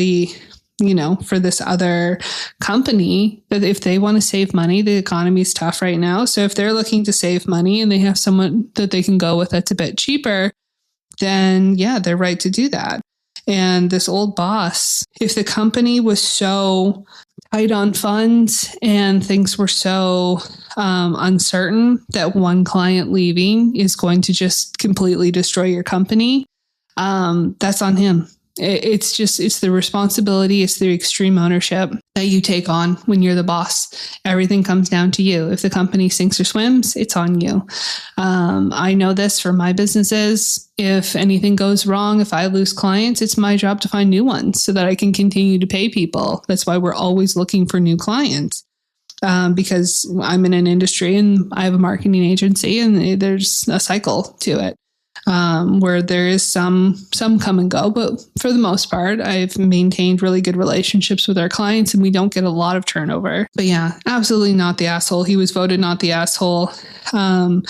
for this other company that if they want to save money, the economy is tough right now. So if they're looking to save money and they have someone that they can go with that's a bit cheaper, then yeah, they're right to do that. And this old boss, if the company was so tight on funds and things were so uncertain that one client leaving is going to just completely destroy your company, that's on him. It's the responsibility, it's the extreme ownership that you take on when you're the boss. Everything comes down to you. If the company sinks or swims, it's on you. I know this for my businesses. If anything goes wrong, if I lose clients, it's my job to find new ones so that I can continue to pay people. That's why we're always looking for new clients. Because I'm in an industry and I have a marketing agency, and there's a cycle to it. Where there is some come and go, but for the most part, I've maintained really good relationships with our clients and we don't get a lot of turnover. But yeah, absolutely not the asshole. He was voted not the asshole. I'm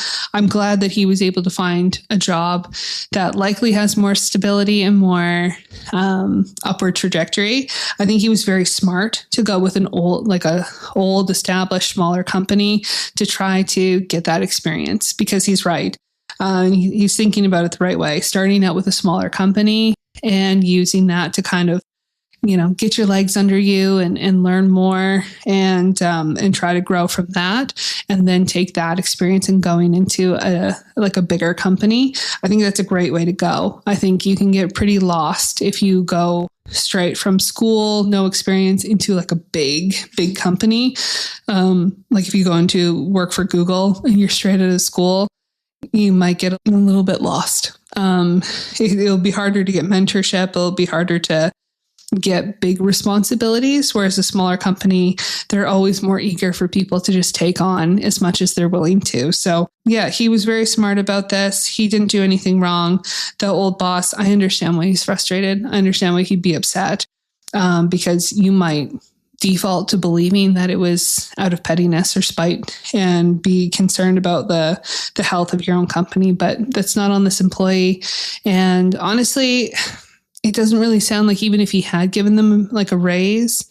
glad that he was able to find a job that likely has more stability and more upward trajectory. I think he was very smart to go with an old established smaller company to try to get that experience, because he's right. He's thinking about it the right way, starting out with a smaller company and using that to kind of, get your legs under you and learn more and try to grow from that, and then take that experience and going into a bigger company. I think that's a great way to go. I think you can get pretty lost if you go straight from school, no experience, into like a big company. Like if you go into work for Google and you're straight out of school, you might get a little bit lost. It'll be harder to get mentorship. It'll be harder to get big responsibilities. Whereas a smaller company, they're always more eager for people to just take on as much as they're willing to. So yeah, he was very smart about this. He didn't do anything wrong. The old boss, I understand why he's frustrated. I understand why he'd be upset, because you might default to believing that it was out of pettiness or spite and be concerned about the health of your own company, but that's not on this employee. And honestly, it doesn't really sound like even if he had given them like a raise,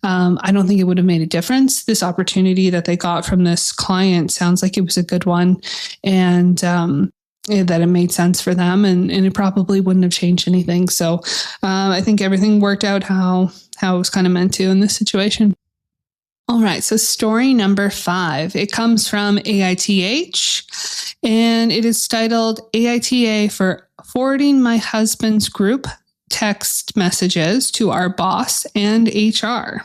I don't think it would have made a difference. This opportunity that they got from this client sounds like it was a good one, and that it made sense for them, and it probably wouldn't have changed anything. So I think everything worked out how it was kind of meant to in this situation. All right, so story number 5. It comes from AITH, and it is titled AITA for forwarding my husband's group text messages to our boss and HR.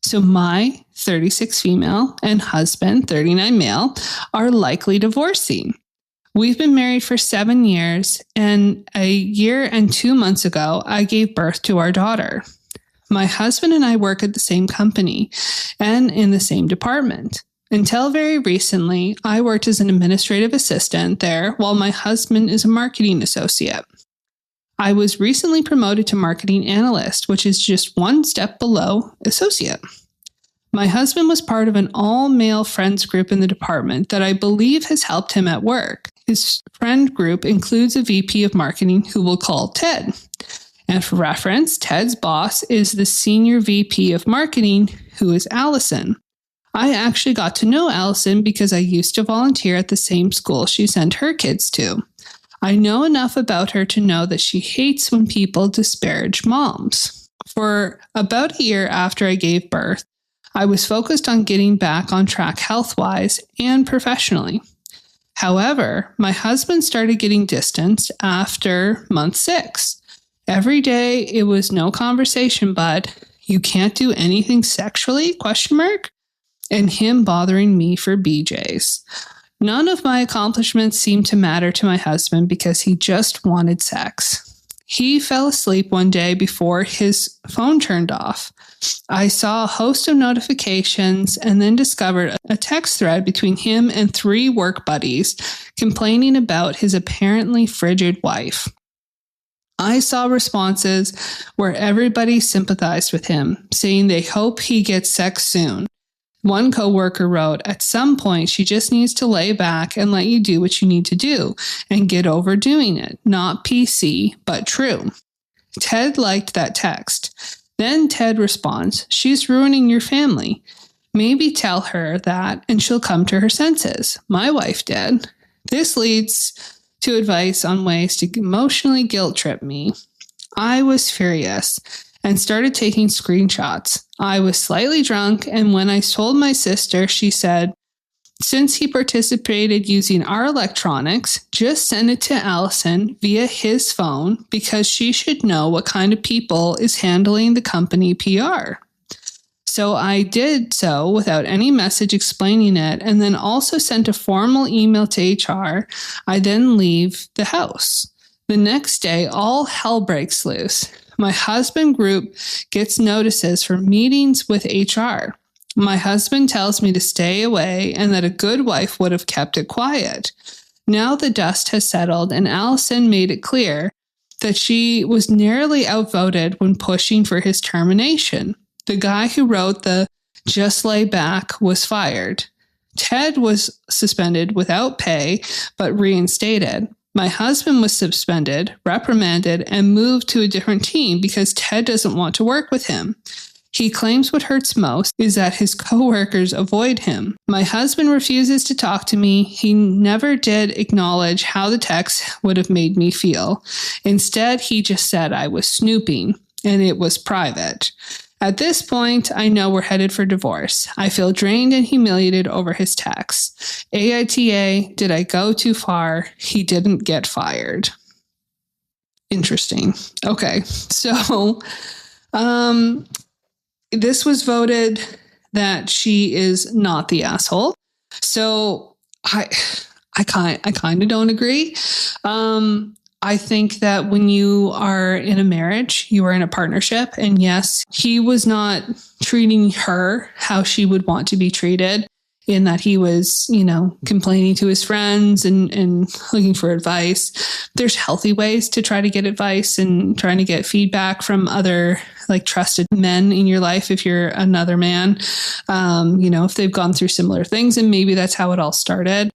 So my 36 female and husband, 39 male, are likely divorcing. We've been married for 7 years, and a year and 2 months ago, I gave birth to our daughter. My husband and I work at the same company and in the same department. Until very recently, I worked as an administrative assistant there while my husband is a marketing associate. I was recently promoted to marketing analyst, which is just one step below associate. My husband was part of an all-male friends group in the department that I believe has helped him at work. His friend group includes a VP of marketing who we'll call Ted. And for reference, Ted's boss is the senior VP of marketing, who is Allison. I actually got to know Allison because I used to volunteer at the same school she sent her kids to. I know enough about her to know that she hates when people disparage moms. For about a year after I gave birth, I was focused on getting back on track health-wise and professionally. However, my husband started getting distanced after month 6. Every day it was no conversation but, "You can't do anything sexually?" ? And him bothering me for BJs. None of my accomplishments seemed to matter to my husband because he just wanted sex. He fell asleep one day before his phone turned off. I saw a host of notifications and then discovered a text thread between him and 3 work buddies complaining about his apparently frigid wife. I saw responses where everybody sympathized with him, saying they hope he gets sex soon. One coworker wrote, "At some point, she just needs to lay back and let you do what you need to do and get over doing it. Not PC, but true." Ted liked that text. Then Ted responds, "She's ruining your family. Maybe tell her that and she'll come to her senses. My wife did." This leads to advice on ways to emotionally guilt trip me. I was furious and started taking screenshots. I was slightly drunk, and when I told my sister, she said, "Since he participated using our electronics, just send it to Allison via his phone because she should know what kind of people is handling the company PR." So I did so without any message explaining it, and then also sent a formal email to HR. I then leave the house. The next day, all hell breaks loose. My husband group gets notices for meetings with HR. My husband tells me to stay away and that a good wife would have kept it quiet. Now the dust has settled, and Allison made it clear that she was narrowly outvoted when pushing for his termination. The guy who wrote the "just lay back" was fired. Ted was suspended without pay, but reinstated. My husband was suspended, reprimanded, and moved to a different team because Ted doesn't want to work with him. He claims what hurts most is that his coworkers avoid him. My husband refuses to talk to me. He never did acknowledge how the text would have made me feel. Instead, he just said I was snooping, and it was private. At this point, I know we're headed for divorce. I feel drained and humiliated over his texts. AITA, did I go too far? He didn't get fired. Interesting. Okay, so this was voted that she is not the asshole. So I kind of don't agree. I think that when you are in a marriage, you are in a partnership. And yes, he was not treating her how she would want to be treated, in that he was, complaining to his friends and looking for advice. There's healthy ways to try to get advice and trying to get feedback from other trusted men in your life. If you're another man, if they've gone through similar things, and maybe that's how it all started.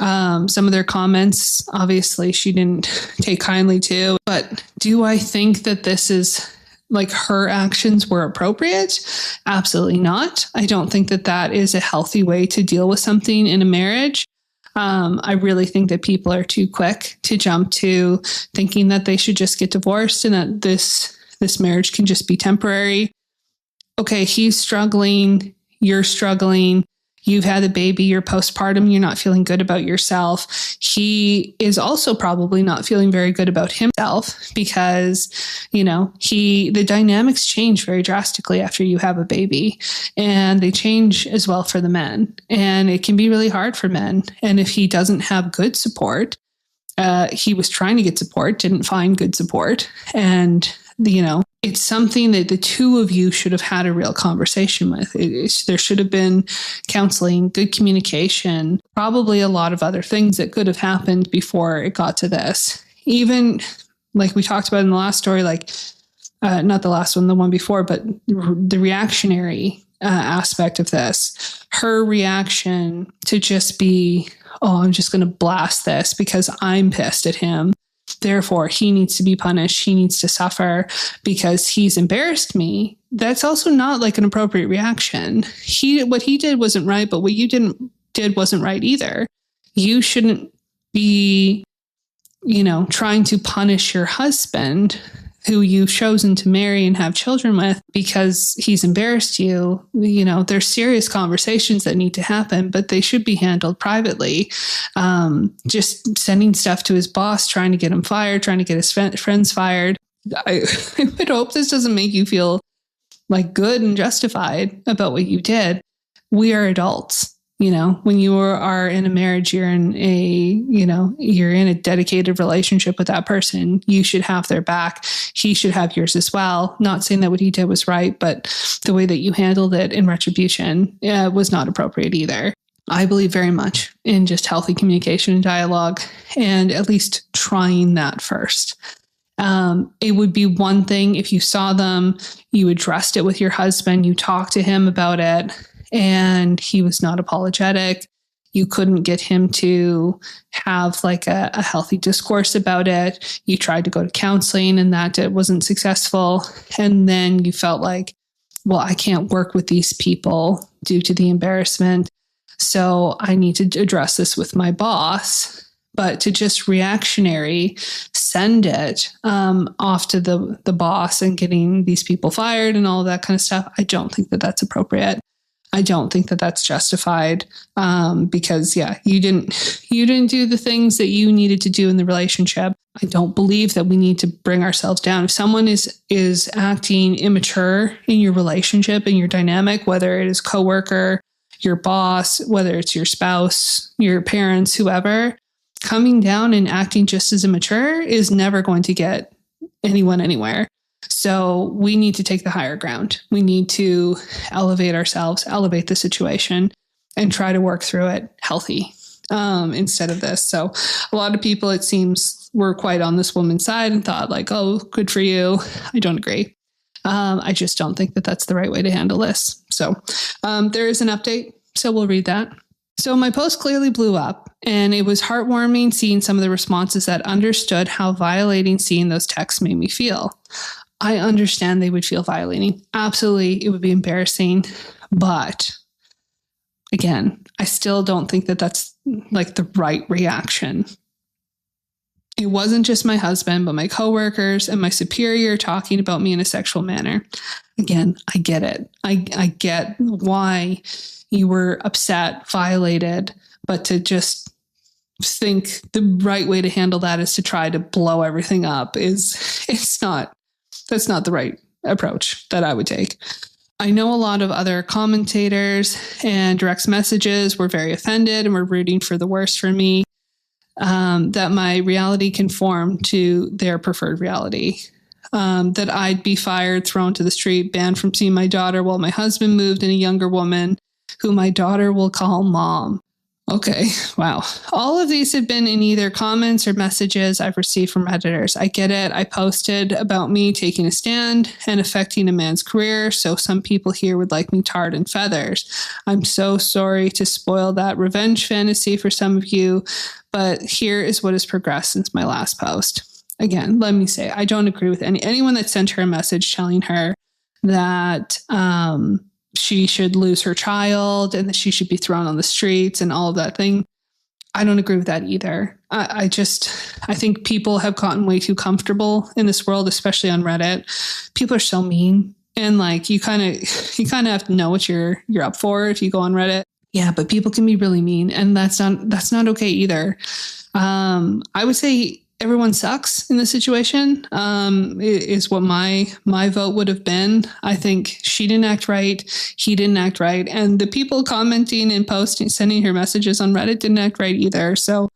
Some of their comments, obviously, she didn't take kindly to. But do I think that this is her actions were appropriate? Absolutely not. I don't think that that is a healthy way to deal with something in a marriage. I really think that people are too quick to jump to thinking that they should just get divorced and that this marriage can just be temporary. Okay, he's struggling. You're struggling. You've had a baby, you're postpartum, you're not feeling good about yourself. He is also probably not feeling very good about himself because, the dynamics change very drastically after you have a baby, and they change as well for the men. And it can be really hard for men. And if he doesn't have good support, he was trying to get support, didn't find good support. And, it's something that the two of you should have had a real conversation with. There should have been counseling, good communication, probably a lot of other things that could have happened before it got to this. Even like we talked about in the last story, like not the last one, the one before, but the reactionary aspect of this, her reaction to just be, oh, I'm just going to blast this because I'm pissed at him. Therefore, he needs to be punished. He needs to suffer because he's embarrassed me. That's also not like an appropriate reaction. What he did wasn't right, but what you did wasn't right either. You shouldn't be, trying to punish your husband who you've chosen to marry and have children with because he's embarrassed you. There's serious conversations that need to happen, but they should be handled privately. Just sending stuff to his boss, trying to get him fired, trying to get his friends fired. I would hope this doesn't make you feel like good and justified about what you did. We are adults. When you are in a marriage, you're in a dedicated relationship with that person. You should have their back. He should have yours as well. Not saying that what he did was right, but the way that you handled it in retribution was not appropriate either. I believe very much in just healthy communication and dialogue, and at least trying that first. It would be one thing if you saw them, you addressed it with your husband, you talked to him about it, and he was not apologetic. You couldn't get him to have like a healthy discourse about it. You tried to go to counseling and that wasn't successful. And then you felt like, well, I can't work with these people due to the embarrassment. So I need to address this with my boss. But to just reactionary send it off to the boss and getting these people fired and all of that kind of stuff, I don't think that that's appropriate. I don't think that that's justified because, you didn't do the things that you needed to do in the relationship. I don't believe that we need to bring ourselves down. If someone is acting immature in your relationship and your dynamic, whether it is coworker, your boss, whether it's your spouse, your parents, whoever, coming down and acting just as immature is never going to get anyone anywhere. So we need to take the higher ground. We need to elevate ourselves, elevate the situation, and try to work through it healthy instead of this. So a lot of people, it seems, were quite on this woman's side and thought like, oh, good for you. I don't agree. I just don't think that that's the right way to handle this. So there is an update. So we'll read that. So my post clearly blew up, and it was heartwarming seeing some of the responses that understood how violating seeing those texts made me feel. I understand they would feel violating. Absolutely, it would be embarrassing. But again, I still don't think that that's like the right reaction. It wasn't just my husband, but my coworkers and my superior talking about me in a sexual manner. Again, I get it. I get why you were upset, violated, but to just think the right way to handle that is to try to blow everything up that's not the right approach that I would take. I know a lot of other commentators and direct messages were very offended and were rooting for the worst for me, that my reality conformed to their preferred reality, that I'd be fired, thrown to the street, banned from seeing my daughter while my husband moved in a younger woman who my daughter will call mom. Okay, wow. All of these have been in either comments or messages I've received from Redditors. I get it. I posted about me taking a stand and affecting a man's career, so some people here would like me tarred and feathers. I'm so sorry to spoil that revenge fantasy for some of you, but here is what has progressed since my last post. Again, let me say, I don't agree with anyone that sent her a message telling her that she should lose her child and that she should be thrown on the streets and all of that thing. I don't agree with that either. I think people have gotten way too comfortable in this world, especially on Reddit. People are so mean, and like you kind of have to know what you're up for if you go on Reddit. Yeah, but people can be really mean, and that's not okay either. I would say everyone sucks in this situation, is what my vote would have been. I think she didn't act right. He didn't act right. And the people commenting and posting, sending her messages on Reddit didn't act right either. So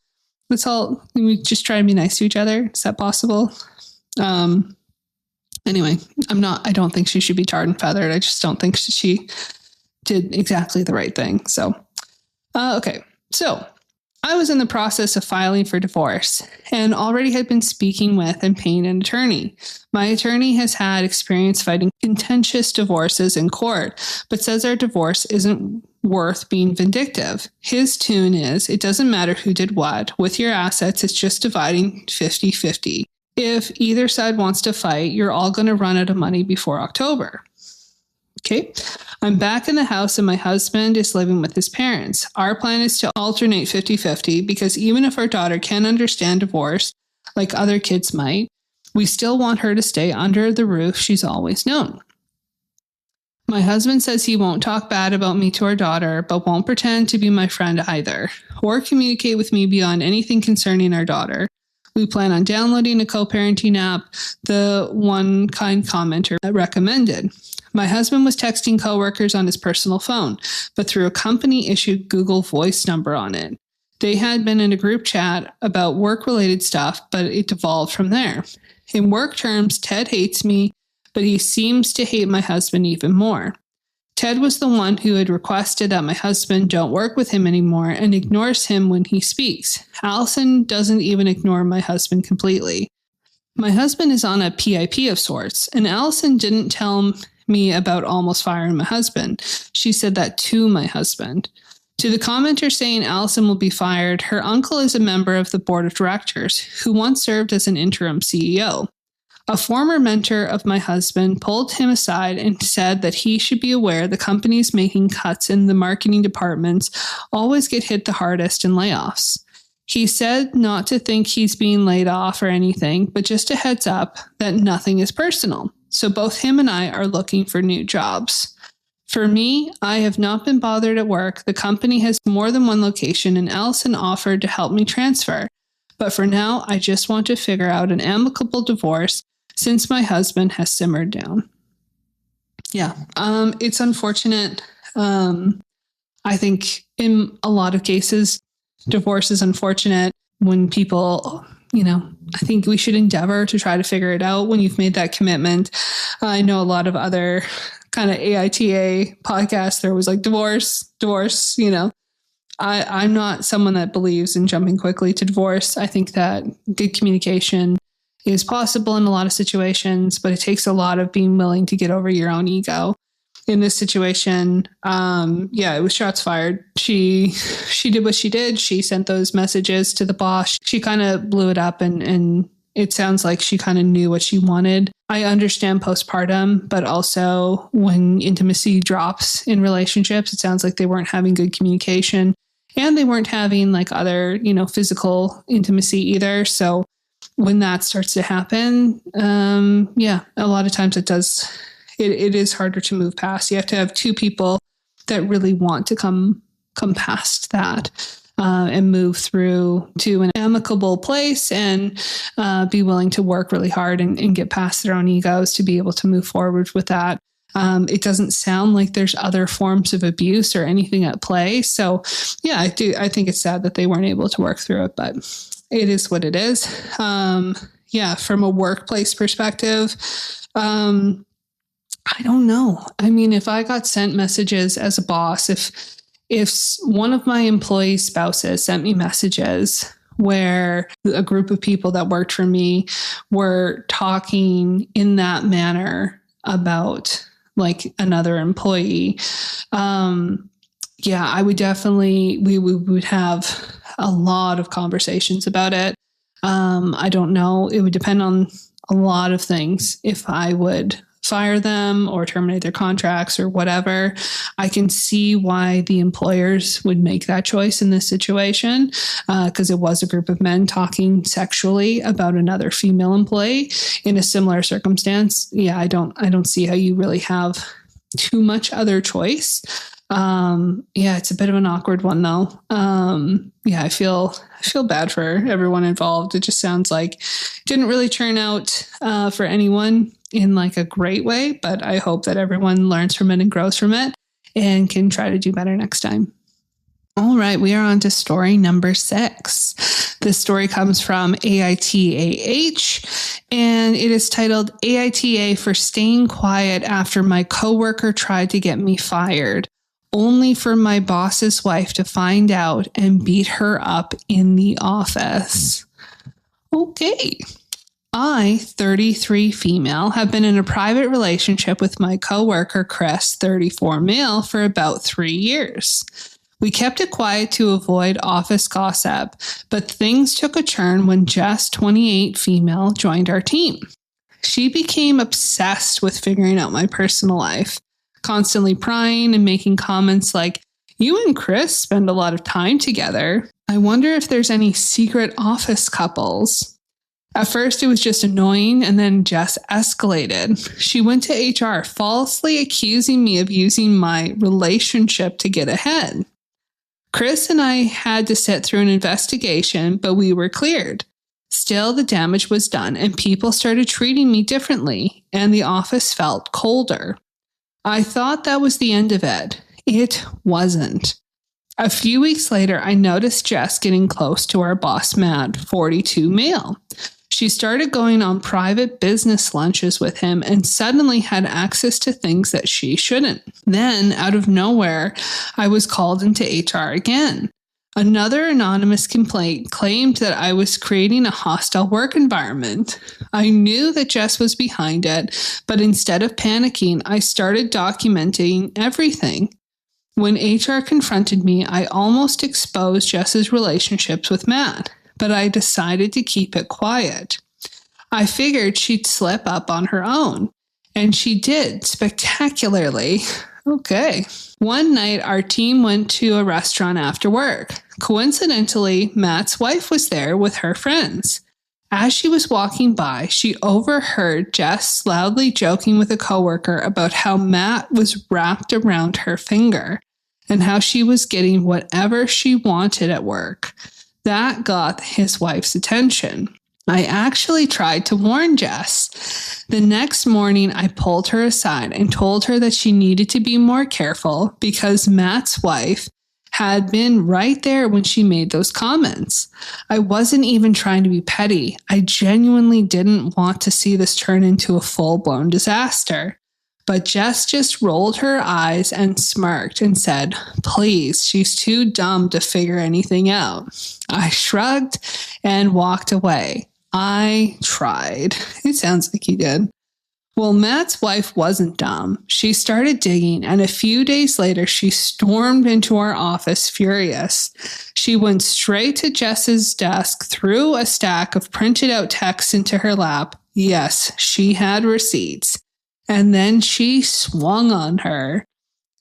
we just try to be nice to each other. Is that possible? Anyway, I don't think she should be tarred and feathered. I just don't think she did exactly the right thing. So, okay. So I was in the process of filing for divorce and already had been speaking with and paying an attorney. My attorney has had experience fighting contentious divorces in court, but says our divorce isn't worth being vindictive. His tune is, it doesn't matter who did what. With your assets, it's just dividing 50-50. If either side wants to fight, you're all going to run out of money before October. Okay. I'm back in the house and my husband is living with his parents. Our plan is to alternate 50-50 because even if our daughter can understand divorce, like other kids might, we still want her to stay under the roof she's always known. My husband says he won't talk bad about me to our daughter, but won't pretend to be my friend either, or communicate with me beyond anything concerning our daughter. We plan on downloading a co-parenting app, the one kind commenter recommended. My husband was texting coworkers on his personal phone, but through a company-issued Google Voice number on it. They had been in a group chat about work-related stuff, but it devolved from there. In work terms, Ted hates me, but he seems to hate my husband even more. Ted was the one who had requested that my husband don't work with him anymore and ignores him when he speaks. Allison doesn't even ignore my husband completely. My husband is on a PIP of sorts, and Allison didn't tell me about almost firing my husband. She said that to my husband. To the commenter saying Allison will be fired, her uncle is a member of the board of directors who once served as an interim CEO. A former mentor of my husband pulled him aside and said that he should be aware the companies making cuts in the marketing departments always get hit the hardest in layoffs. He said not to think he's being laid off or anything, but just a heads up that nothing is personal. So both him and I are looking for new jobs. For me, I have not been bothered at work. The company has more than one location and Allison offered to help me transfer. But for now, I just want to figure out an amicable divorce since my husband has simmered down. Yeah, it's unfortunate. I think in a lot of cases, divorce is unfortunate when people, I think we should endeavor to try to figure it out when you've made that commitment. I know a lot of other kind of AITA podcasts, there was like divorce, I'm not someone that believes in jumping quickly to divorce. I think that good communication is possible in a lot of situations, but it takes a lot of being willing to get over your own ego. In this situation, it was shots fired. She did what she did. She sent those messages to the boss. She kind of blew it up and it sounds like she kind of knew what she wanted. I understand postpartum, but also when intimacy drops in relationships, it sounds like they weren't having good communication and they weren't having like other, physical intimacy either. So when that starts to happen, a lot of times it is harder to move past. You have to have two people that really want to come past that and move through to an amicable place and be willing to work really hard and get past their own egos to be able to move forward with that. It doesn't sound like there's other forms of abuse or anything at play. So yeah, I think it's sad that they weren't able to work through it, but it is what it is. From a workplace perspective, I don't know. I mean, if I got sent messages as a boss, if one of my employee spouses sent me messages where a group of people that worked for me were talking in that manner about like another employee, I would definitely, we would have a lot of conversations about it. I don't know. It would depend on a lot of things if I would fire them or terminate their contracts or whatever. I can see why the employers would make that choice in this situation, because it was a group of men talking sexually about another female employee in a similar circumstance. Yeah, I don't see how you really have too much other choice. It's a bit of an awkward one though. I feel bad for everyone involved. It just sounds like it didn't really turn out for anyone in like a great way, but I hope that everyone learns from it and grows from it and can try to do better next time. All right, we are on to story number 6. This story comes from AITAH, and it is titled AITA for Staying Quiet After My Coworker Tried to Get Me Fired, only for my boss's wife to find out and beat her up in the office. Okay. I, 33 female, have been in a private relationship with my coworker Chris, 34 male, for about 3 years. We kept it quiet to avoid office gossip, but things took a turn when Jess, 28 female, joined our team. She became obsessed with figuring out my personal life, constantly prying and making comments like, "You and Chris spend a lot of time together. I wonder if there's any secret office couples." At first, it was just annoying, and then Jess escalated. She went to HR, falsely accusing me of using my relationship to get ahead. Chris and I had to sit through an investigation, but we were cleared. Still, the damage was done, and people started treating me differently, and the office felt colder. I thought that was the end of it. It wasn't. A few weeks later, I noticed Jess getting close to our boss, Matt, 42 male. She started going on private business lunches with him and suddenly had access to things that she shouldn't. Then, out of nowhere, I was called into HR again. Another anonymous complaint claimed that I was creating a hostile work environment. I knew that Jess was behind it, but instead of panicking, I started documenting everything. When HR confronted me, I almost exposed Jess's relationships with Matt, but I decided to keep it quiet. I figured she'd slip up on her own, and she did spectacularly. Okay. One night, our team went to a restaurant after work. Coincidentally, Matt's wife was there with her friends. As she was walking by, she overheard Jess loudly joking with a coworker about how Matt was wrapped around her finger and how she was getting whatever she wanted at work. That got his wife's attention. I actually tried to warn Jess. The next morning, I pulled her aside and told her that she needed to be more careful because Matt's wife had been right there when she made those comments. I wasn't even trying to be petty. I genuinely didn't want to see this turn into a full-blown disaster. But Jess just rolled her eyes and smirked and said, "Please, she's too dumb to figure anything out." I shrugged and walked away. I tried. It sounds like he did. Well, Matt's wife wasn't dumb. She started digging, and a few days later, she stormed into our office furious. She went straight to Jess's desk, threw a stack of printed out texts into her lap. Yes, she had receipts. And then she swung on her.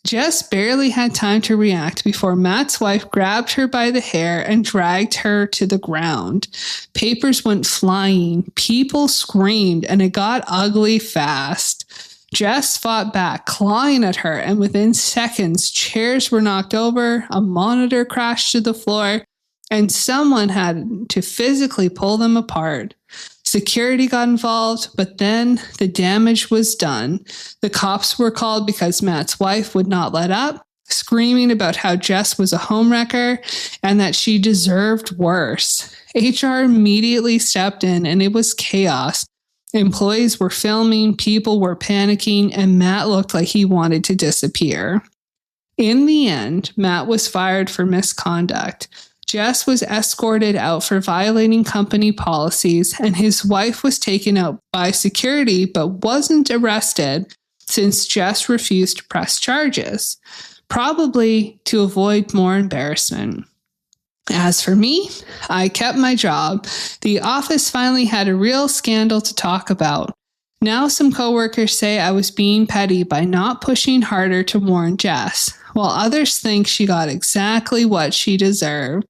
Jess barely had time to react before Matt's wife grabbed her by the hair and dragged her to the ground. Papers went flying, people screamed, and it got ugly fast. Jess fought back, clawing at her, and within seconds, chairs were knocked over, a monitor crashed to the floor, and someone had to physically pull them apart. Security got involved, but then the damage was done. The cops were called because Matt's wife would not let up, screaming about how Jess was a homewrecker and that she deserved worse. HR immediately stepped in and it was chaos. Employees were filming, people were panicking, and Matt looked like he wanted to disappear. In the end, Matt was fired for misconduct. Jess was escorted out for violating company policies, and his wife was taken out by security but wasn't arrested since Jess refused to press charges, probably to avoid more embarrassment. As for me, I kept my job. The office finally had a real scandal to talk about. Now some coworkers say I was being petty by not pushing harder to warn Jess, while others think she got exactly what she deserved.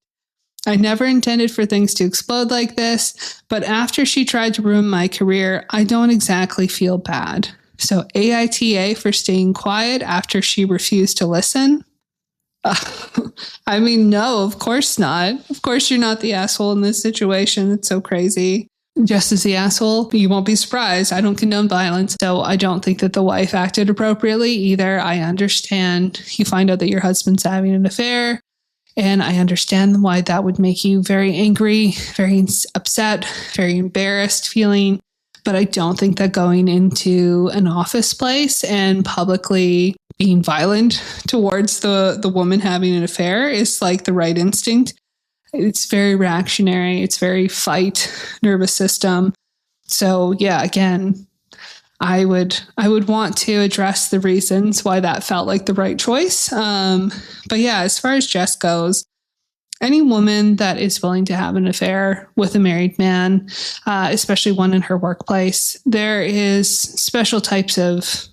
I never intended for things to explode like this, but after she tried to ruin my career, I don't exactly feel bad. So AITA for staying quiet after she refused to listen? I mean, no, of course not. Of course you're not the asshole in this situation. It's so crazy. Just as the asshole, you won't be surprised. I don't condone violence, so I don't think that the wife acted appropriately either. I understand you find out that your husband's having an affair. And I understand why that would make you very angry, very upset, very embarrassed feeling. But I don't think that going into an office place and publicly being violent towards the woman having an affair is like the right instinct. It's very reactionary. It's very fight nervous system. So yeah, again, I would want to address the reasons why that felt like the right choice. But yeah, as far as Jess goes, any woman that is willing to have an affair with a married man, especially one in her workplace, there is special types of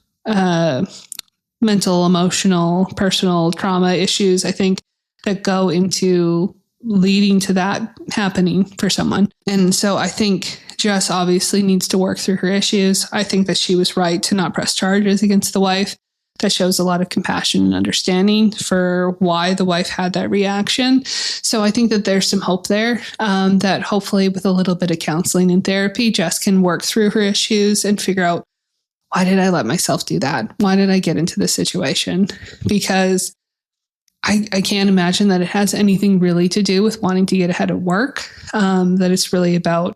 mental, emotional, personal trauma issues, I think, that go into leading to that happening for someone. And so I think Jess obviously needs to work through her issues. I think that she was right to not press charges against the wife. That shows a lot of compassion and understanding for why the wife had that reaction. So I think that there's some hope there, that hopefully with a little bit of counseling and therapy, Jess can work through her issues and figure out, why did I let myself do that? Why did I get into this situation? Because I can't imagine that it has anything really to do with wanting to get ahead at work, that it's really about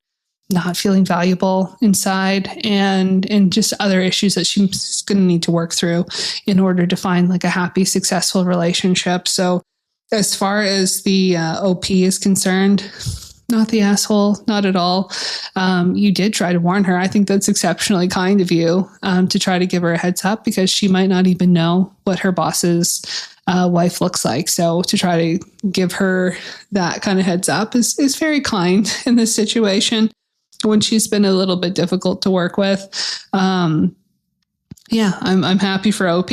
not feeling valuable inside and just other issues that she's going to need to work through in order to find like a happy, successful relationship. So as far as the OP is concerned, not the asshole, not at all. You did try to warn her. I think that's exceptionally kind of you, to try to give her a heads up, because she might not even know what her boss's wife looks like. So to try to give her that kind of heads up is very kind in this situation when she's been a little bit difficult to work with. I'm happy for OP.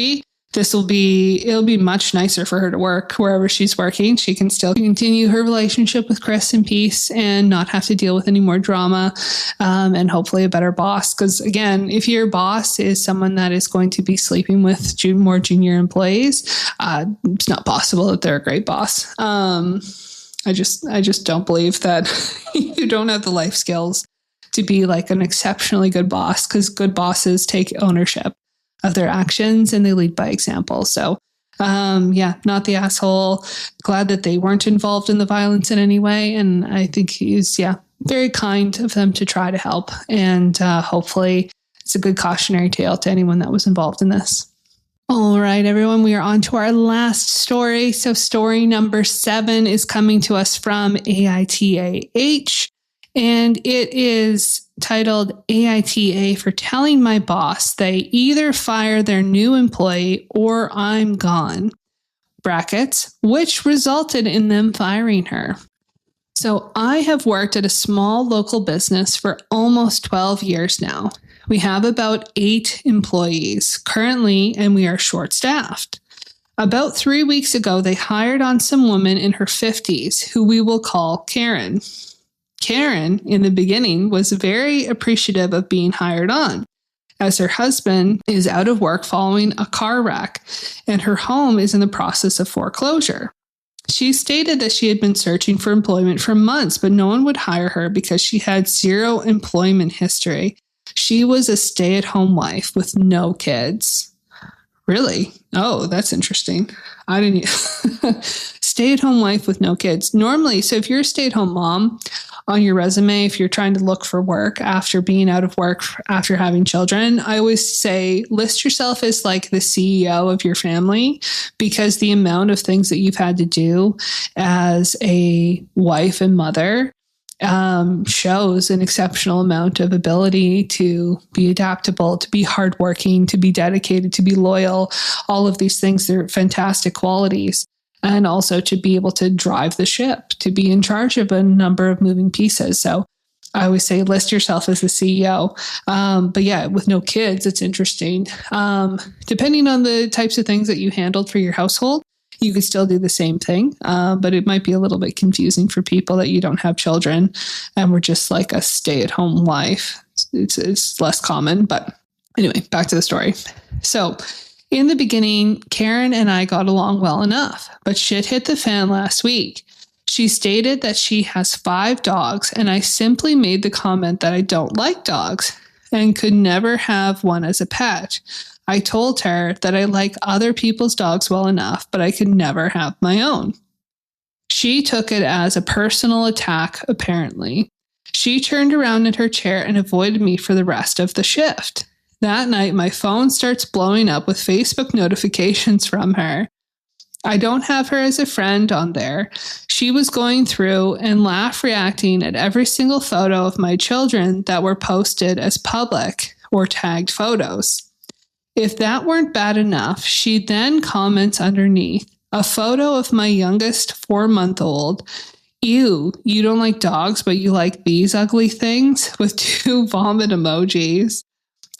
It'll be much nicer for her to work wherever she's working. She can still continue her relationship with Chris in peace and not have to deal with any more drama, and hopefully a better boss. Because again, if your boss is someone that is going to be sleeping with more junior employees, it's not possible that they're a great boss. I just don't believe that you don't have the life skills to be like an exceptionally good boss, because good bosses take ownership of their actions and they lead by example. So, not the asshole. Glad that they weren't involved in the violence in any way. And I think he's, very kind of them to try to help. And hopefully it's a good cautionary tale to anyone that was involved in this. All right, everyone, we are on to our last story. So story number 7 is coming to us from AITA and it is titled AITA for telling my boss they either fire their new employee or I'm gone, brackets, which resulted in them firing her. So I have worked at a small local business for almost 12 years now. We have about 8 employees currently, and we are short-staffed. About 3 weeks ago, they hired on some woman in her 50s who we will call Karen. Karen, in the beginning, was very appreciative of being hired on, as her husband is out of work following a car wreck, and her home is in the process of foreclosure. She stated that she had been searching for employment for months, but no one would hire her because she had 0 employment history. She was a stay-at-home wife with no kids. Really? Oh, that's interesting. I didn't. Stay-at-home wife with no kids. Normally, so if you're a stay-at-home mom on your resume, if you're trying to look for work after being out of work, after having children, I always say list yourself as like the CEO of your family, because the amount of things that you've had to do as a wife and mother shows an exceptional amount of ability to be adaptable, to be hardworking, to be dedicated, to be loyal. All of these things, they're fantastic qualities. And also to be able to drive the ship, to be in charge of a number of moving pieces. So I always say list yourself as the CEO. But yeah, with no kids, it's interesting. Depending on the types of things that you handled for your household, you could still do the same thing, but it might be a little bit confusing for people that you don't have children and we're just like a stay-at-home wife. It's less common, but anyway, back to the story. So in the beginning, Karen and I got along well enough, but shit hit the fan last week. She stated that she has 5 dogs, and I simply made the comment that I don't like dogs and could never have one as a pet. I told her that I like other people's dogs well enough, but I could never have my own. She took it as a personal attack, apparently. She turned around in her chair and avoided me for the rest of the shift. That night, my phone starts blowing up with Facebook notifications from her. I don't have her as a friend on there. She was going through and laugh reacting at every single photo of my children that were posted as public or tagged photos. If that weren't bad enough, she then comments underneath a photo of my youngest 4-month-old. Ew, you don't like dogs, but you like these ugly things, with 2 vomit emojis.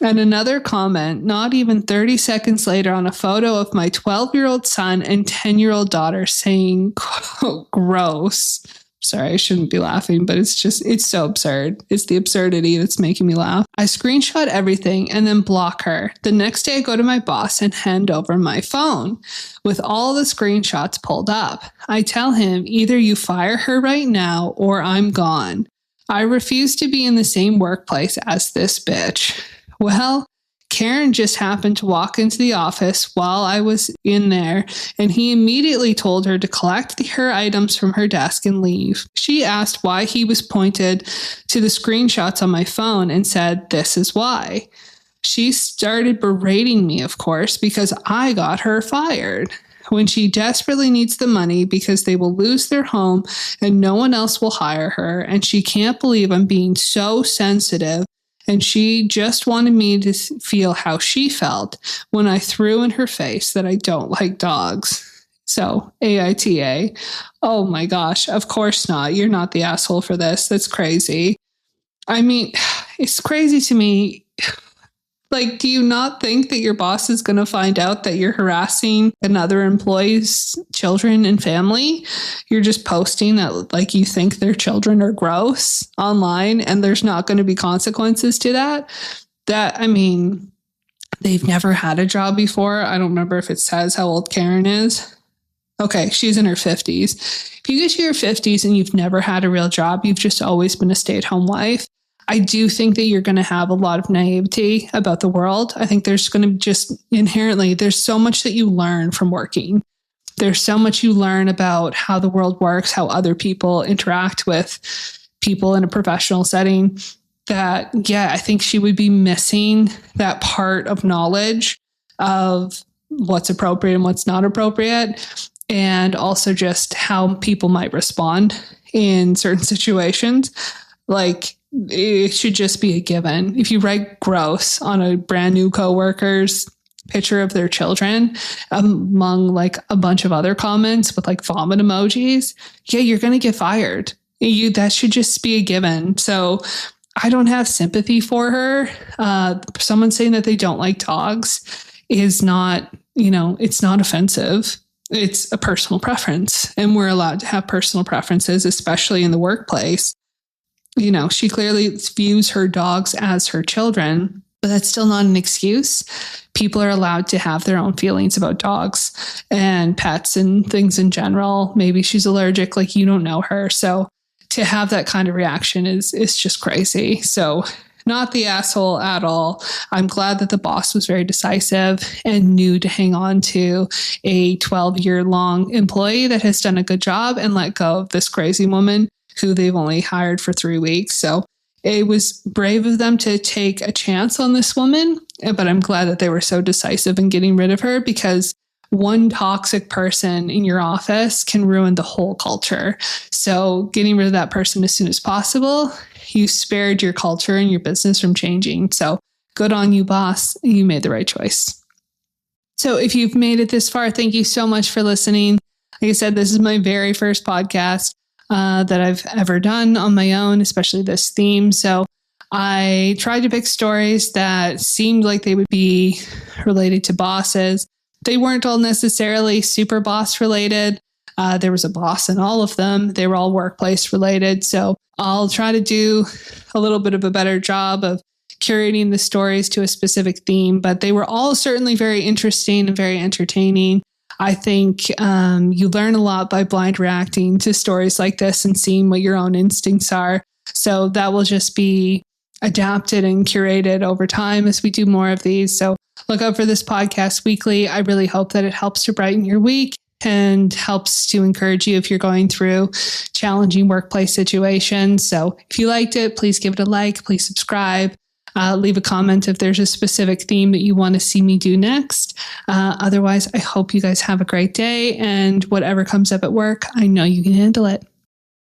And another comment, not even 30 seconds later, on a photo of my 12-year-old son and 10-year-old daughter saying, quote, gross. Sorry, I shouldn't be laughing, but it's so absurd. It's the absurdity that's making me laugh. I screenshot everything and then block her. The next day I go to my boss and hand over my phone with all the screenshots pulled up. I tell him, either you fire her right now or I'm gone. I refuse to be in the same workplace as this bitch. Well, Karen just happened to walk into the office while I was in there, and he immediately told her to collect her items from her desk and leave. She asked why he was pointed to the screenshots on my phone and said, this is why. She started berating me, of course, because I got her fired. When she desperately needs the money because they will lose their home and no one else will hire her, and she can't believe I'm being so sensitive. And she just wanted me to feel how she felt when I threw in her face that I don't like dogs. So, AITA, oh my gosh, of course not. You're not the asshole for this. That's crazy. I mean, it's crazy to me. Like, do you not think that your boss is going to find out that you're harassing another employee's children and family? You're just posting that, like, you think their children are gross online and there's not going to be consequences to that. I mean, they've never had a job before. I don't remember if it says how old Karen is. Okay, she's in her 50s. If you get to your 50s and you've never had a real job, you've just always been a stay-at-home wife, I do think that you're going to have a lot of naivety about the world. I think there's going to just inherently, there's so much that you learn from working. There's so much you learn about how the world works, how other people interact with people in a professional setting, that, yeah, I think she would be missing that part of knowledge of what's appropriate and what's not appropriate. And also just how people might respond in certain situations. Like, it should just be a given. If you write gross on a brand new coworker's picture of their children among like a bunch of other comments with like vomit emojis, yeah, you're going to get fired. That should just be a given. So I don't have sympathy for her. Someone saying that they don't like dogs is not, it's not offensive. It's a personal preference, and we're allowed to have personal preferences, especially in the workplace. She clearly views her dogs as her children, but that's still not an excuse. People are allowed to have their own feelings about dogs and pets and things in general. Maybe she's allergic, like, you don't know her. So to have that kind of reaction is just crazy. So not the asshole at all. I'm glad that the boss was very decisive and knew to hang on to a 12-year-long employee that has done a good job and let go of this crazy woman who they've only hired for 3 weeks. So it was brave of them to take a chance on this woman, but I'm glad that they were so decisive in getting rid of her, because one toxic person in your office can ruin the whole culture. So getting rid of that person as soon as possible, you spared your culture and your business from changing. So good on you, boss. You made the right choice. So if you've made it this far, thank you so much for listening. Like I said, this is my very first podcast that I've ever done on my own, especially this theme. So I tried to pick stories that seemed like they would be related to bosses. They weren't all necessarily super boss related. There was a boss in all of them. They were all workplace related. So I'll try to do a little bit of a better job of curating the stories to a specific theme, but they were all certainly very interesting and very entertaining. I think you learn a lot by blind reacting to stories like this and seeing what your own instincts are. So that will just be adapted and curated over time as we do more of these. So look out for this podcast weekly. I really hope that it helps to brighten your week. and helps to encourage you if you're going through challenging workplace situations. So if you liked it, please give it a like, please subscribe. Leave a comment if there's a specific theme that you want to see me do next. Otherwise, I hope you guys have a great day, and whatever comes up at work, I know you can handle it.